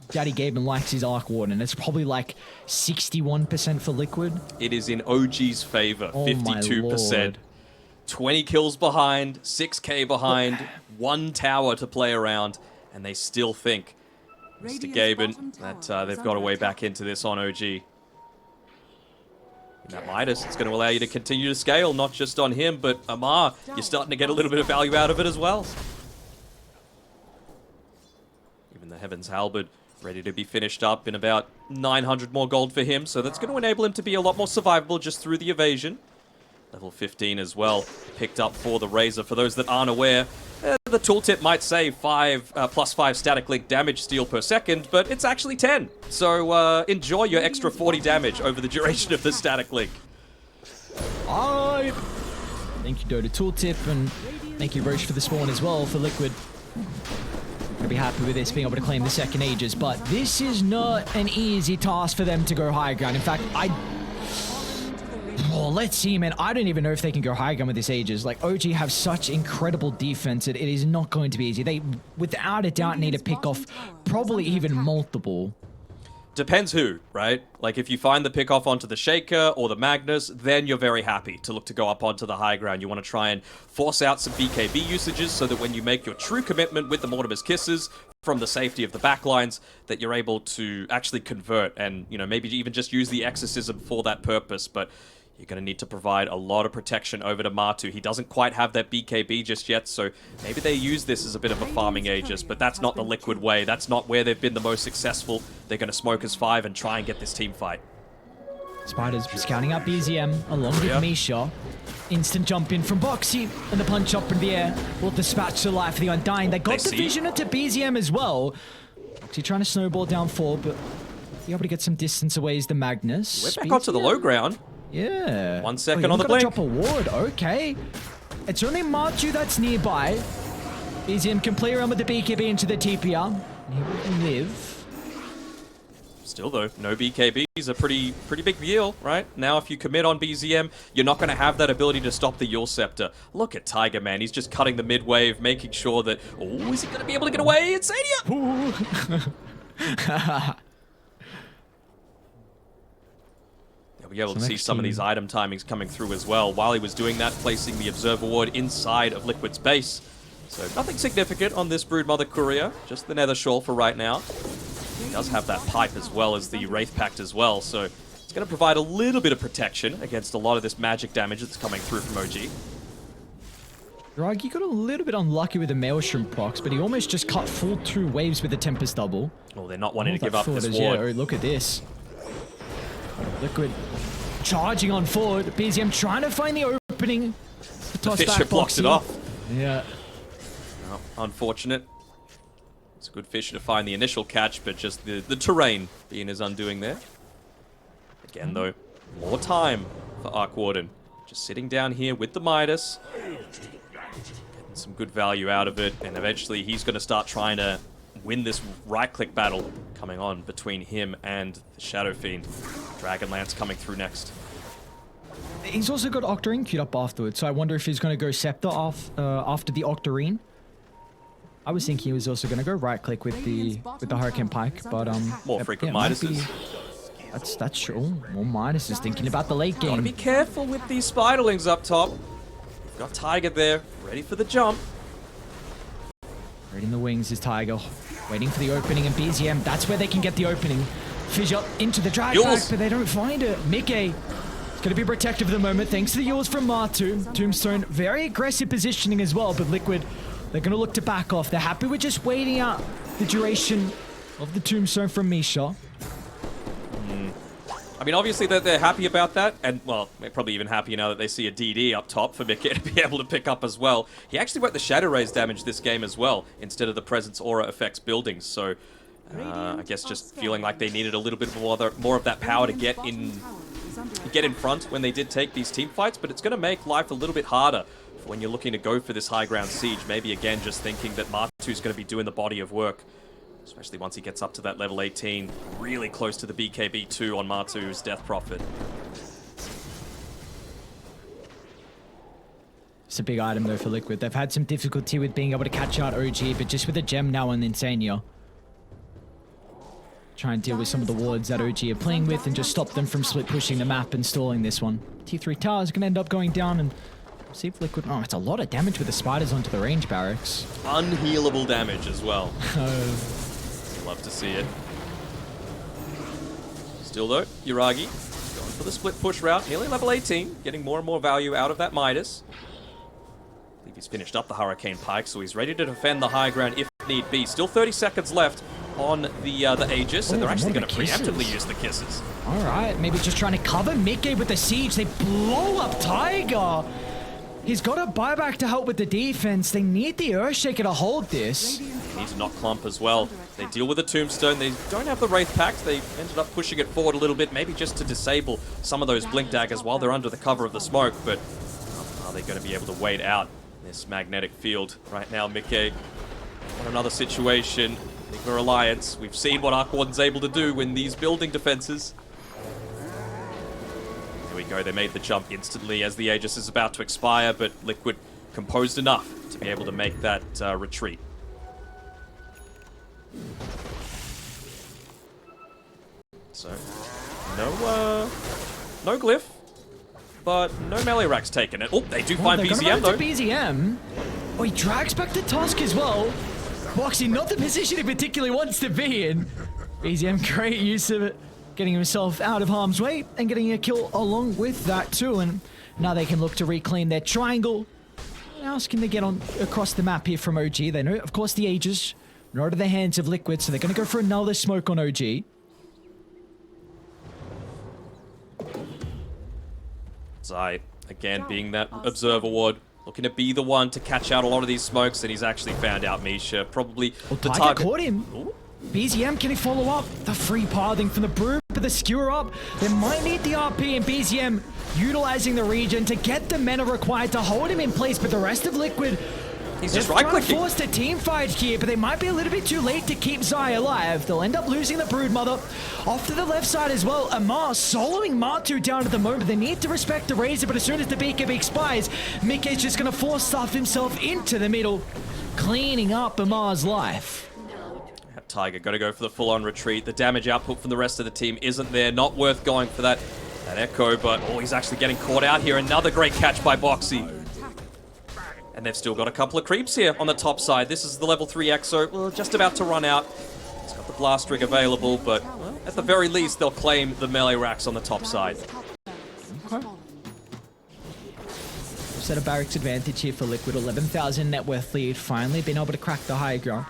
Daddy Gaimin likes his Arc Warden. It's probably like 61% for Liquid. It is in OG's favor, Oh 52%. 20 kills behind, 6k behind, 1 tower to play around, and they still think, Mr. Gaimin, that they've got a way back into this on OG. And that Midas, it's going to allow you to continue to scale, not just on him, but Amar, you're starting to get a little bit of value out of it as well. Even the Heaven's Halberd ready to be finished up in about 900 more gold for him, so that's going to enable him to be a lot more survivable just through the evasion. Level 15 as well, picked up for the Razor. For those that aren't aware, the tooltip might say plus 5 static link damage steal per second, but it's actually 10. So enjoy your extra 40 damage over the duration of the static link. Thank you, Dota Tooltip, and thank you, Roche, for the spawn as well for Liquid. Gonna be happy with this, being able to claim the second Aegis, but this is not an easy task for them to go high ground. In fact, let's see, man. I don't even know if they can go high ground with this Aegis. Like, OG have such incredible defense. It is not going to be easy. They, without a doubt, need to pick off probably even multiple. Depends who, right? Like, if you find the pick-off onto the Shaker or the Magnus, then you're very happy to look to go up onto the high ground. You want to try and force out some BKB usages so that when you make your true commitment with the Mortimer's Kisses from the safety of the backlines, that you're able to actually convert and, you know, maybe even just use the Exorcism for that purpose. But you're going to need to provide a lot of protection over to Martu. He doesn't quite have that BKB just yet, so maybe they use this as a bit of a farming Aegis, but that's not the Liquid way. That's not where they've been the most successful. They're going to smoke as 5 and try and get this team fight. Spiders scouting out BZM along with Misha. Instant jump in from Boxy, and the punch up in the air will dispatch the life of the Undying. They got the vision into BZM as well. Boxy trying to snowball down 4, but be able to get some distance away is the Magnus. We're back onto the low ground. Yeah. 1 second on the blink. Drop a ward. Okay. It's only Martu that's nearby. BZM can play around with the BKB into the TPR. And he will live. Still though, no BKB is a pretty big deal, right? Now if you commit on BZM, you're not going to have that ability to stop the Yule Scepter. Look at Tiger, man. He's just cutting the mid wave, making sure that... Oh, is he going to be able to get away? Insania! Yeah, we're able to see some of these item timings coming through as well. While he was doing that, placing the Observer Ward inside of Liquid's base. So nothing significant on this Broodmother Courier, just the Nether Shawl for right now. He does have that pipe as well as the Wraith Pact as well, so it's going to provide a little bit of protection against a lot of this magic damage that's coming through from OG. Ragi got a little bit unlucky with the Maelstrom procs, but he almost just cut full 2 waves with the Tempest double. Oh, they're not wanting to give up this ward. Yeah, look at this. Liquid charging on forward. BZM trying to find the opening. The Fisher blocks it off. Yeah. Oh, unfortunate. It's a good Fisher to find the initial catch, but just the terrain being his undoing there. Again, though, more time for Arc Warden. Just sitting down here with the Midas. Getting some good value out of it, and eventually he's going to start trying to win this right-click battle coming on between him and the Shadow Fiend. Dragonlance coming through next. He's also got Octarine queued up afterwards, so I wonder if he's going to go Scepter off after the Octarine. I was thinking he was also going to go right-click with the Hurricane Pike, but more frequent Midases. That's true. More Midases thinking about the late game. Gotta be careful with these Spiderlings up top. We've got Tiger there, ready for the jump. Reading the wings is Tiger, waiting for the opening, and BZM, that's where they can get the opening. Fissure into the drag back, but they don't find it. Mickey is going to be protective at the moment, thanks to the Yules from Martu. Tombstone, very aggressive positioning as well, but Liquid, they're going to look to back off. They're happy with just waiting out the duration of the Tombstone from Misha. I mean, obviously they're happy about that, and, well, they're probably even happier now that they see a DD up top for Mickey to be able to pick up as well. He actually went the Shadow Rays damage this game as well, instead of the Presence Aura effects buildings, so I guess just feeling like they needed a little bit more of that power to get in front when they did take these team fights, but it's going to make life a little bit harder when you're looking to go for this high ground siege. Maybe again just thinking that Martu's going to be doing the body of work, especially once he gets up to that level 18, really close to the BKB2 on Martu's Death Prophet. It's a big item though for Liquid. They've had some difficulty with being able to catch out OG, but just with a gem now on Insania, try and deal with some of the wards that OG are playing with and just stop them from split pushing the map and stalling this one. T3 tower is going to end up going down, and see if Liquid... Oh, it's a lot of damage with the spiders onto the range barracks. Unhealable damage as well. Love to see it. Still though, Yuragi going for the split push route, nearly level 18, getting more and more value out of that Midas. I believe he's finished up the Hurricane Pike, so he's ready to defend the high ground if need be. Still 30 seconds left on the Aegis, and they're actually going to preemptively use the Kisses. Alright, maybe just trying to cover Mickey with the siege. They blow up Tiger. He's got a buyback to help with the defense. They need the Earthshaker to hold this. They need to not clump as well. They deal with the Tombstone. They don't have the Wraith Pact. They ended up pushing it forward a little bit, maybe just to disable some of those Blink Daggers while they're under the cover of the smoke, but are they going to be able to wait out this magnetic field right now? Mickey on another situation. Enigma Alliance. We've seen what Arc Warden's able to do in these building defenses. There we go, they made the jump instantly as the Aegis is about to expire, but Liquid composed enough to be able to make that retreat. So, no glyph, but no melee racks taken it. Oh, they do find BZM though. BZM. Oh, he drags back the Tusk as well. Boxy, not the position he particularly wants to be in. BZM, great use of it. Getting himself out of harm's way and getting a kill along with that too. And now they can look to reclaim their triangle. How else can they get on across the map here from OG? They know, of course, the Aegis are out of the hands of Liquid, so they're going to go for another smoke on OG. Zai, again, being that Observer Ward, looking to be the one to catch out a lot of these smokes, and he's actually found out Misha. Probably the target. Caught him. Ooh. BZM, can he follow up? The free pathing from the Broom, but the skewer up. They might need the RP, and BZM utilizing the region to get the mana required to hold him in place, but the rest of Liquid He's just They're trying to right-clicking. force the team fight here, but they might be a little bit too late to keep Zai alive. They'll end up losing the Broodmother. Off to the left side as well, Amar soloing Martu down at the moment. They need to respect the Razor, but as soon as the BKB expires, Mickey's just going to force stuff himself into the middle, cleaning up Amar's life. Tiger got to go for the full-on retreat. The damage output from the rest of the team isn't there. Not worth going for that Echo, but he's actually getting caught out here. Another great catch by Boxy. And they've still got a couple of creeps here on the top side. This is the level 3 Exo. Well, just about to run out. It's got the blast rig available, but well, at the very least, they'll claim the melee racks on the top side. Okay. Set a barracks advantage here for Liquid. 11,000 net worth lead. Finally been able to crack the high ground.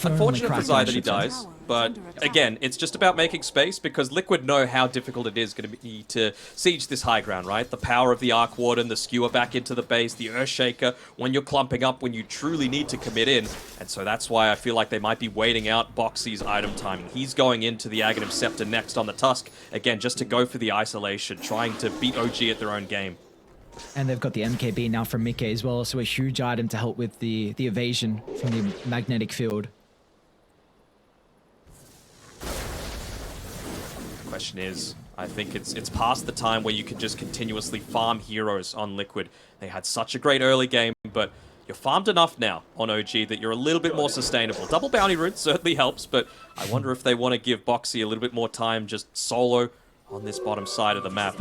Unfortunate for Zai that he dies, but again, it's just about making space because Liquid know how difficult it is going to be to siege this high ground, right? The power of the Arc Warden, the skewer back into the base, the Earthshaker, when you're clumping up, when you truly need to commit in. And so that's why I feel like they might be waiting out Boxy's item timing. He's going into the Aghanim Scepter next on the Tusk, again, just to go for the isolation, trying to beat OG at their own game. And they've got the MKB now from Mickey as well, so a huge item to help with the evasion from the magnetic field. The question is, I think it's past the time where you can just continuously farm heroes on Liquid. They had such a great early game, but you're farmed enough now on OG that you're a little bit more sustainable. Double bounty route certainly helps, but I wonder if they want to give Boxy a little bit more time just solo on this bottom side of the map.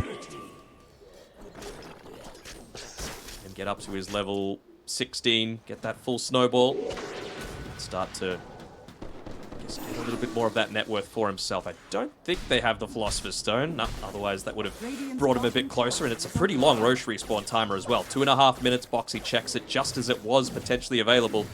Get up to his level 16, get that full snowball, start to get a little bit more of that net worth for himself. I don't think they have the Philosopher's Stone, no, otherwise that would have brought him a bit closer, and it's a pretty long Roche respawn timer as well. 2.5 minutes, Boxy checks it just as it was potentially available.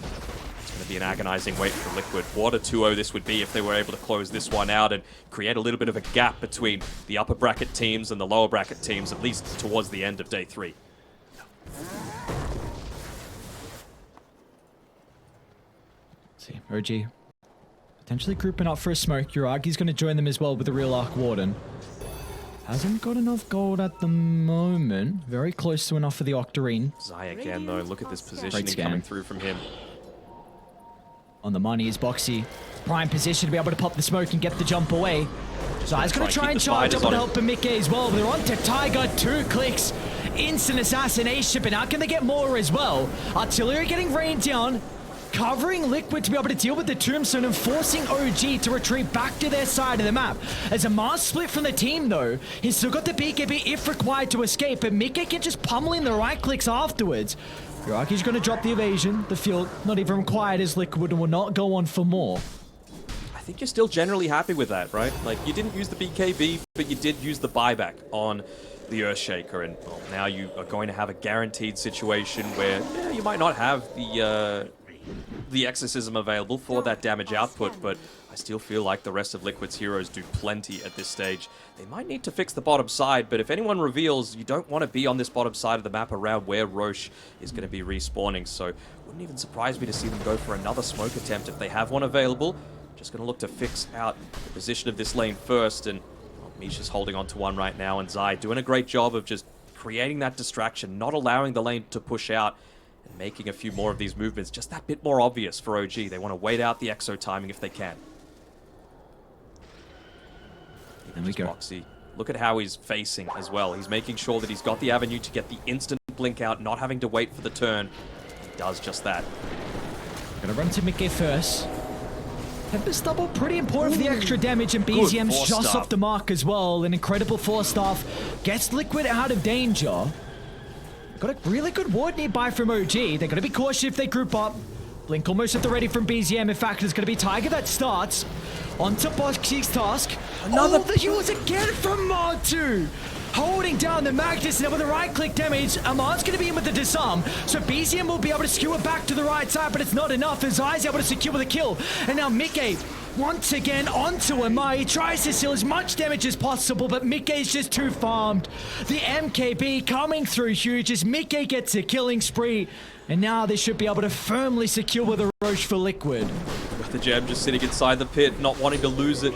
It's going to be an agonizing wait for Liquid. What a 2-0 this would be if they were able to close this one out and create a little bit of a gap between the upper bracket teams and the lower bracket teams, at least towards the end of day 3. See, OG potentially grouping up for a smoke. Uragi's going to join them as well with the real Arc Warden. Hasn't got enough gold at the moment. Very close to enough for the Octarine. Zai again, though. Look at this positioning coming through from him. On the money is Boxy. Prime position to be able to pop the smoke and get the jump away. Zai's going to try and charge up with help of Mickey as well. They're on to Tiger. 2 clicks. Instant assassination, but now can they get more as well? Artillery getting rained down. Covering Liquid to be able to deal with the Tombstone and forcing OG to retreat back to their side of the map. As Amar split from the team though, he's still got the BKB if required to escape, but Mickey can just pummeling the right clicks afterwards. Uraki's going to drop the evasion, the field not even required as Liquid and will not go on for more. I think you're still generally happy with that, right? Like, you didn't use the BKB, but you did use the buyback on the Earthshaker, and well, now you are going to have a guaranteed situation where you might not have the exorcism available for that damage output, but I still feel like the rest of Liquid's heroes do plenty at this stage. They might need to fix the bottom side, but if anyone reveals, you don't want to be on this bottom side of the map around where Roche is going to be respawning, so wouldn't even surprise me to see them go for another smoke attempt if they have one available. Just going to look to fix out the position of this lane first, and well, Misha's holding on to one right now, and Zai doing a great job of just creating that distraction, not allowing the lane to push out, and making a few more of these movements just that bit more obvious for OG. They want to wait out the Exo timing if they can. There we go. Boxy. Look at how he's facing as well. He's making sure that he's got the avenue to get the instant blink out, not having to wait for the turn. He does just that. Gonna run to Mickey first. Tempest double, pretty important for the extra damage, and BZM's just off the mark as well. An incredible force staff gets Liquid out of danger. Got a really good ward nearby from OG. They're going to be cautious if they group up. Blink almost at the ready from BZM. In fact, it's going to be Tiger that starts. Onto Boxy's task. Another the heals again from Martu. Holding down the Magnus now with the right-click damage. Amar's going to be in with the disarm. So BZM will be able to skewer back to the right side, but it's not enough as Zai's able to secure the kill. And now Mickey once again onto Amar. He tries to seal as much damage as possible, but Mickey's just too farmed. The MKB coming through huge as Mickey gets a killing spree. And now they should be able to firmly secure the Roche for Liquid. With the gem just sitting inside the pit, not wanting to lose it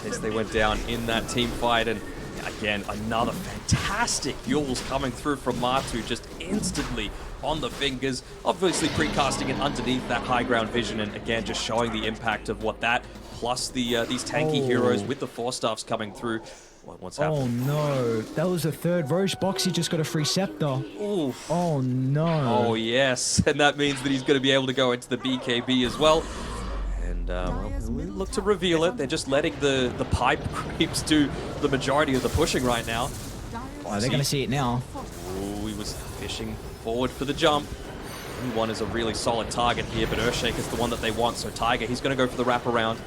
as they went down in that team fight. And Again, another fantastic Yules coming through from Matu, just instantly on the fingers. Obviously precasting it underneath that high ground vision, and again, just showing the impact of what that, plus the these tanky heroes with the 4-staffs coming through. What's happening? Oh no, that was a third Roche. Boxy just got a free scepter. Oof. Oh no. Oh yes, and that means that he's going to be able to go into the BKB as well. And well, we look to reveal it. They're just letting the pipe creeps do the majority of the pushing right now. Oh, they're going to see it now. Oh, he was fishing forward for the jump. One is a really solid target here, but Earthshake is the one that they want. So Tiger, he's going to go for the wraparound.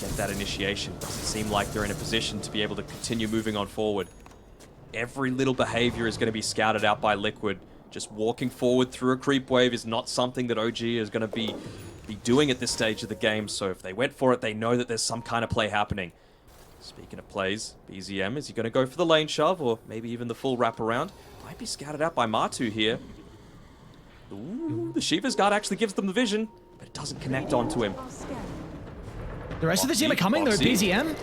Get that initiation. Doesn't seem like they're in a position to be able to continue moving on forward. Every little behavior is going to be scouted out by Liquid. Just walking forward through a creep wave is not something that OG is going to be doing at this stage of the game. So if they went for it, they know that there's some kind of play happening. Speaking of plays, BZM, is he going to go for the lane shove or maybe even the full wraparound? Might be scouted out by Matu here. Ooh, the Shiva's Guard actually gives them the vision, but it doesn't connect onto him. The rest of the team are coming though, BZM.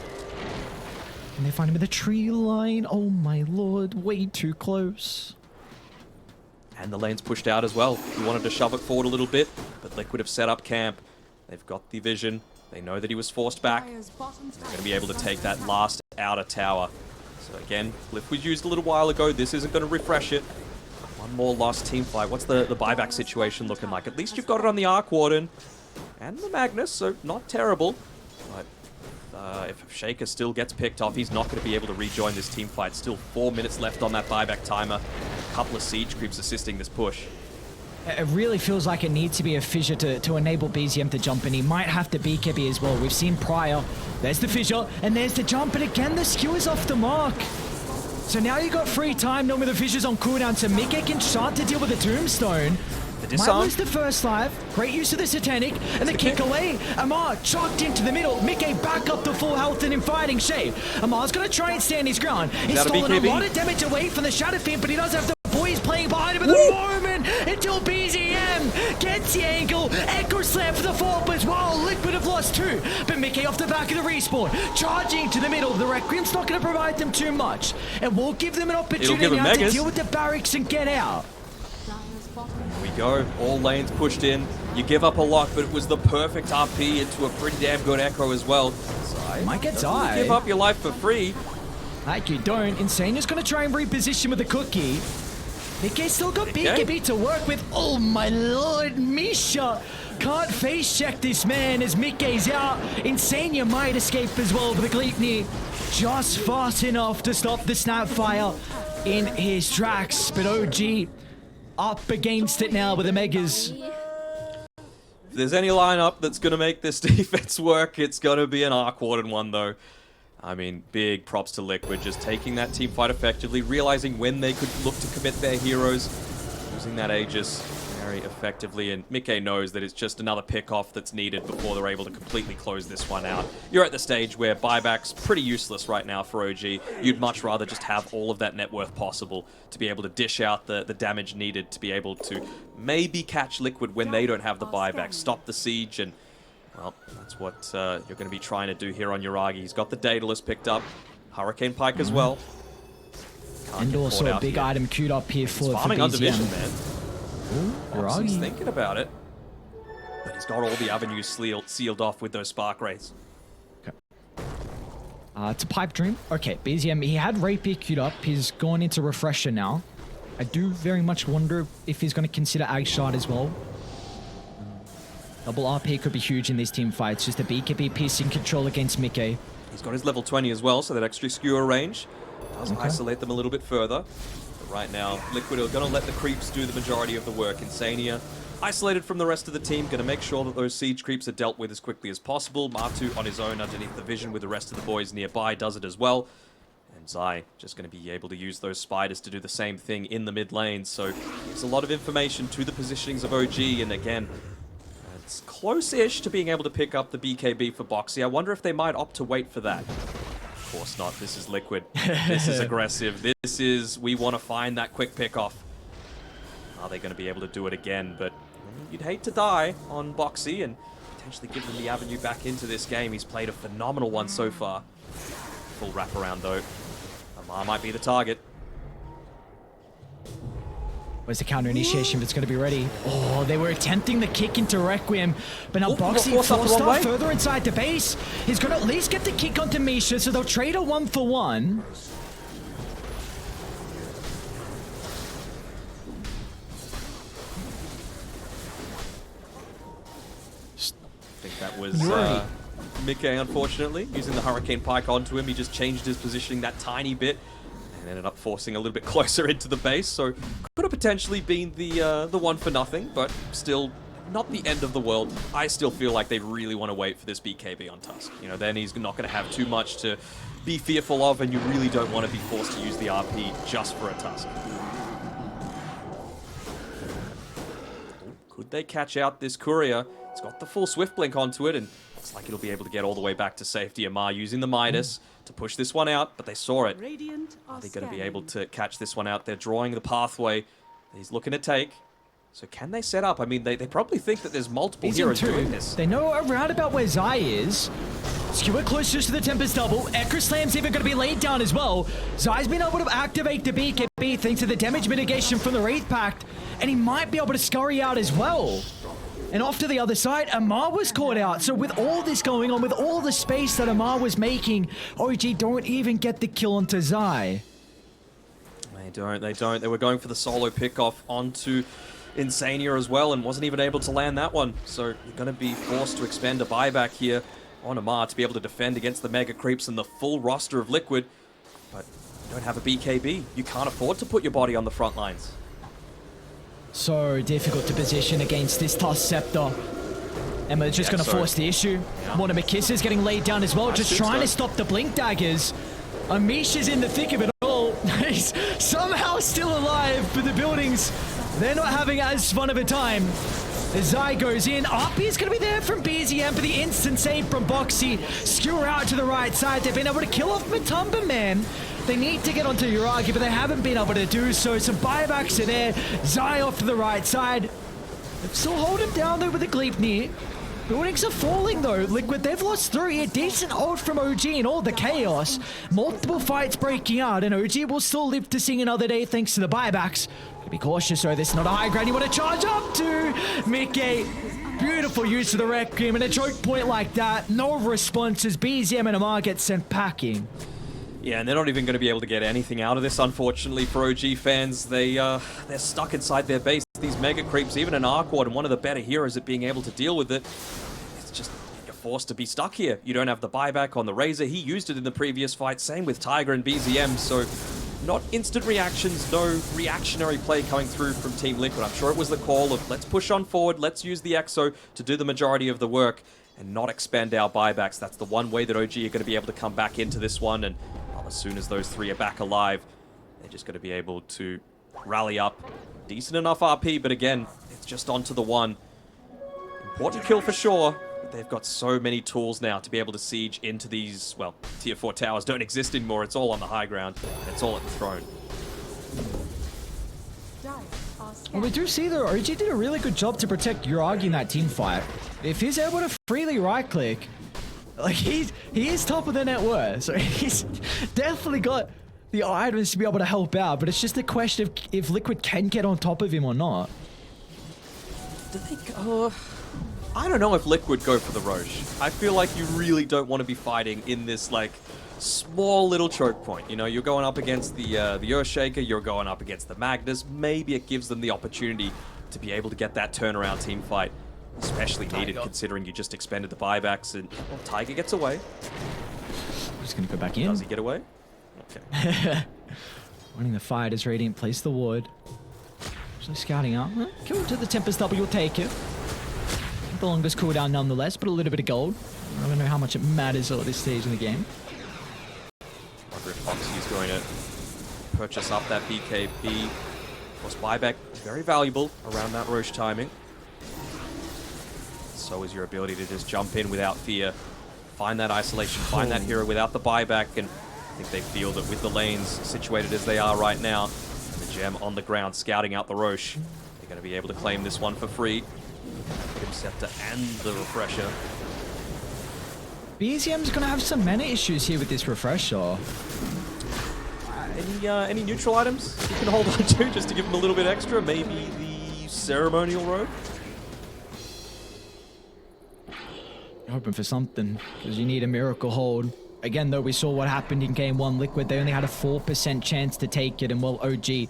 And they find him in the tree line. Oh my lord, way too close. And the lane's pushed out as well. He wanted to shove it forward a little bit, but Liquid have set up camp. They've got the vision. They know that he was forced back. They're going to be able to take that last outer tower. So again, Liquid used a little while ago. This isn't going to refresh it. One more lost team fight. What's the buyback situation looking like? At least you've got it on the Arc Warden and the Magnus, so not terrible. But if Shaker still gets picked off, he's not going to be able to rejoin this team fight. Still 4 minutes left on that buyback timer. A couple of siege creeps assisting this push. It really feels like it needs to be a fissure to enable BZM to jump in. He might have to BKB as well. We've seen prior. There's the fissure, and there's the jump, and again, the skew is off the mark. So now you got free time, knowing the fissure's on cooldown, so Mickey can start to deal with the tombstone. The disarm. Might lose the first life. Great use of the Satanic, and the kick away. Amar chucked into the middle. Mickey back up to full health and in fighting shape. Amar's going to try and stand his ground. He's stolen a lot of damage away from the Shadow Fiend, but he does have the boys playing behind him at the moment until BZM gets the angle. Echo Slam for the follow-up as well. Liquid have lost 2, but Mickey off the back of the respawn, charging to the middle. The Requiem's not going to provide them too much. It will give them an opportunity now to deal with the barracks and get out. Here we go. All lanes pushed in. You give up a lot, but it was the perfect RP into a pretty damn good Echo as well. So Might get died. Give up your life for free. Like you don't. Insane is going to try and reposition with the cookie. Mickey's still got BKB to work with. Oh my lord, Misha can't face check this man as Mickey's out. Insania might escape as well, but the Gleipnir just fast enough to stop the Snapfire in his tracks. But OG up against it now with the Megas. If there's any lineup that's going to make this defense work, it's going to be an Arc Warden one though. I mean, big props to Liquid, just taking that team fight effectively, realizing when they could look to commit their heroes, using that Aegis very effectively, and Mickey knows that it's just another pick-off that's needed before they're able to completely close this one out. You're at the stage where buyback's pretty useless right now for OG. You'd much rather just have all of that net worth possible to be able to dish out the damage needed to be able to maybe catch Liquid when they don't have the buyback, stop the siege, and well, that's what you're going to be trying to do here on Yuragi. He's got the Daedalus picked up, Hurricane Pike as well. And also a big item queued up here for farming BZM. under vision, man. Ooh, He's thinking about it, but he's got all the avenues sealed off with those Spark Rays. Okay. It's a pipe dream. Okay, BZM, he had Rapier queued up. He's gone into Refresher now. I do very much wonder if he's going to consider Ag Shard as well. Double RP could be huge in these team fights. Just a BKB piece in control against Mickey. He's got his level 20 as well, so that extra skewer range does isolate them a little bit further. But right now, Liquid are going to let the creeps do the majority of the work. Insania, isolated from the rest of the team, going to make sure that those siege creeps are dealt with as quickly as possible. Matu on his own underneath the vision with the rest of the boys nearby does it as well. And Zai just going to be able to use those spiders to do the same thing in the mid lane. So there's a lot of information to the positionings of OG, and again, it's close-ish to being able to pick up the BKB for Boxy. I wonder if they might opt to wait for that. Of course not. This is Liquid. This is aggressive. This is, we want to find that quick pick-off. Are they going to be able to do it again? But you'd hate to die on Boxy and potentially give them the avenue back into this game. He's played a phenomenal one so far. Full wraparound though. Amar might be the target. Where's the counter initiation? It's going to be ready. Oh, they were attempting the kick into Requiem, but now Boxy forced up further inside the base. He's going to at least get the kick onto Misha, so they'll trade a 1-for-1. I think that was Mickey, unfortunately, using the Hurricane Pike onto him. He just changed his positioning that tiny bit and ended up forcing a little bit closer into the base. So could have potentially been the 1-for-nothing, but still not the end of the world. I still feel like they really want to wait for this BKB on Tusk. You know, then he's not going to have too much to be fearful of, and you really don't want to be forced to use the RP just for a Tusk. Could they catch out this courier? It's got the full Swift Blink onto it, and looks like it'll be able to get all the way back to safety. Amar using the Midas to push this one out, but they saw it. Are they going to be able to catch this one out? They're drawing the pathway that he's looking to take. So can they set up? I mean, they probably think that there's multiple heroes doing this. They know around about where Zai is. Skewer closer to the Tempest double. Echo Slam's even going to be laid down as well. Zai's been able to activate the BKB thanks to the damage mitigation from the Wraith Pact, and he might be able to scurry out as well. And off to the other side, Amar was caught out. So with all this going on, with all the space that Amar was making, OG don't even get the kill onto Zai. They don't. They were going for the solo pickoff onto Insania as well and wasn't even able to land that one. So you're going to be forced to expend a buyback here on Amar to be able to defend against the Mega Creeps and the full roster of Liquid. But you don't have a BKB. You can't afford to put your body on the front lines. So difficult to position against this Tusk Scepter. And we're just going to force the issue. Mortimer Kiss is getting laid down as well, just trying to stop the Blink Daggers. Amisha's in the thick of it all. He's somehow still alive, but the buildings, they're not having as fun of a time. The Zai goes in. RP is going to be there from BZM for the instant save from Boxy. Skewer out to the right side. They've been able to kill off Matumba, man. They need to get onto Uragi, but they haven't been able to do so. Some buybacks are there. Zai off to the right side. They still hold him down though with a Gleipnir. Buildings are falling though. Liquid, they've lost 3. A decent hold from OG in all the chaos. Multiple fights breaking out, and OG will still live to sing another day thanks to the buybacks. Be cautious, though. This is not a high ground. You want to charge up to Mickey. Beautiful use of the Requiem, and a choke point like that. No responses. BZM and Amar get sent packing. Yeah, and they're not even going to be able to get anything out of this, unfortunately, for OG fans. They're stuck inside their base. These Mega Creeps, even an Arc Ward, and one of the better heroes at being able to deal with it. It's just, you're forced to be stuck here. You don't have the buyback on the Razor. He used it in the previous fight. Same with Tiger and BZM, so not instant reactions, no reactionary play coming through from Team Liquid. I'm sure it was the call of, let's push on forward, let's use the EXO to do the majority of the work and not expend our buybacks. That's the one way that OG are going to be able to come back into this one, and as soon as those 3 are back alive, they're just going to be able to rally up. Decent enough RP, but again, it's just onto the 1. Important kill for sure, but they've got so many tools now to be able to siege into these, well, tier 4 towers don't exist anymore. It's all on the high ground, and it's all at the throne. Well, we do see though, OG did a really good job to protect Uragi in that team fight. If he's able to freely right-click, like he is top of the net worth, so he's definitely got the items to be able to help out, but it's just a question of if Liquid can get on top of him or not. Do they go? I don't know if Liquid go for the Roche. I feel like you really don't want to be fighting in this, like, small little choke point. You know, you're going up against the Earthshaker, you're going up against the Magnus. Maybe it gives them the opportunity to be able to get that turnaround team fight. Especially needed considering you just expended the buybacks, and well, Tiger gets away. I'm just going to go back in. Does he get away? Okay. Winning the fight as Radiant plays the ward. Actually scouting out. Kill to the Tempest double, you'll take it. The longest cooldown nonetheless, but a little bit of gold. I don't know how much it matters at this stage in the game. I wonder if Foxy is going to purchase up that BKB. Of course, buyback is very valuable around that Roche timing. So is your ability to just jump in without fear, find that isolation, find that hero without the buyback, and I think they feel that with the lanes situated as they are right now, and the gem on the ground scouting out the Roche, they're going to be able to claim this one for free. Him Scepter and the Refresher. BZM's gonna have some mana issues here with this Refresher. Any neutral items you can hold on to just to give him a little bit extra? Maybe the Ceremonial Robe? Hoping for something, because you need a miracle hold. Again, though, we saw what happened in game 1. Liquid, they only had a 4% chance to take it, and well, OG,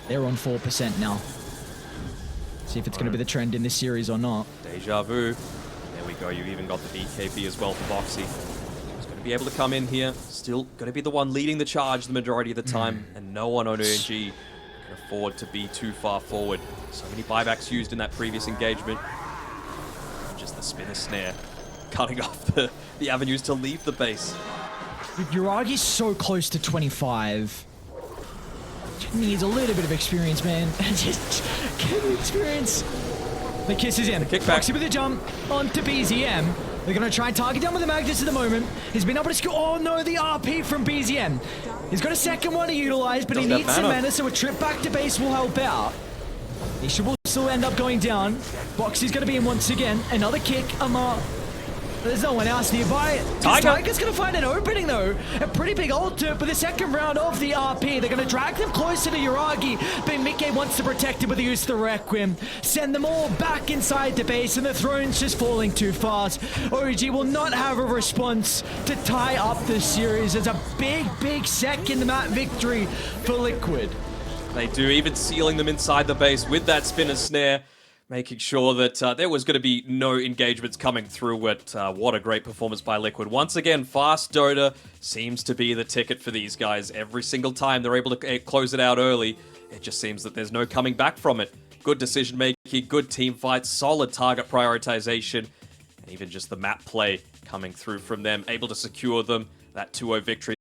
they're on 4% now. See if it's going to be the trend in this series or not. Deja vu. There we go. You even got the BKB as well for Boxy. He's going to be able to come in here. Still going to be the one leading the charge the majority of the time, and no one on OG can afford to be too far forward. So many buybacks used in that previous engagement. Just the spinner snare, cutting off the avenues to leave the base. Uragi's so close to 25. Needs a little bit of experience, man. Just get the experience. The kiss is in. The kickback. Foxy with a jump onto BZM. They're going to try and target down with the Magnus at the moment. He's been able to score. Oh no, the RP from BZM. He's got a second one to utilize, but he needs some mana, so a trip back to base will help out. Nisha will still end up going down. Boxy's going to be in once again. Another kick. There's no one else nearby. Tiger's going to find an opening, though. A pretty big ult for the second round of the RP. They're going to drag them closer to Uragi, but Mickey wants to protect it with the use of the Requiem. Send them all back inside the base, and the throne's just falling too fast. OG will not have a response to tie up this series. It's a big second map victory for Liquid. They do, even sealing them inside the base with that spinner snare, making sure that there was going to be no engagements coming through. What a great performance by Liquid. Once again, fast Dota seems to be the ticket for these guys. Every single time they're able to close it out early, it just seems that there's no coming back from it. Good decision making, good team fights, solid target prioritization, and even just the map play coming through from them, able to secure them that 2-0 victory.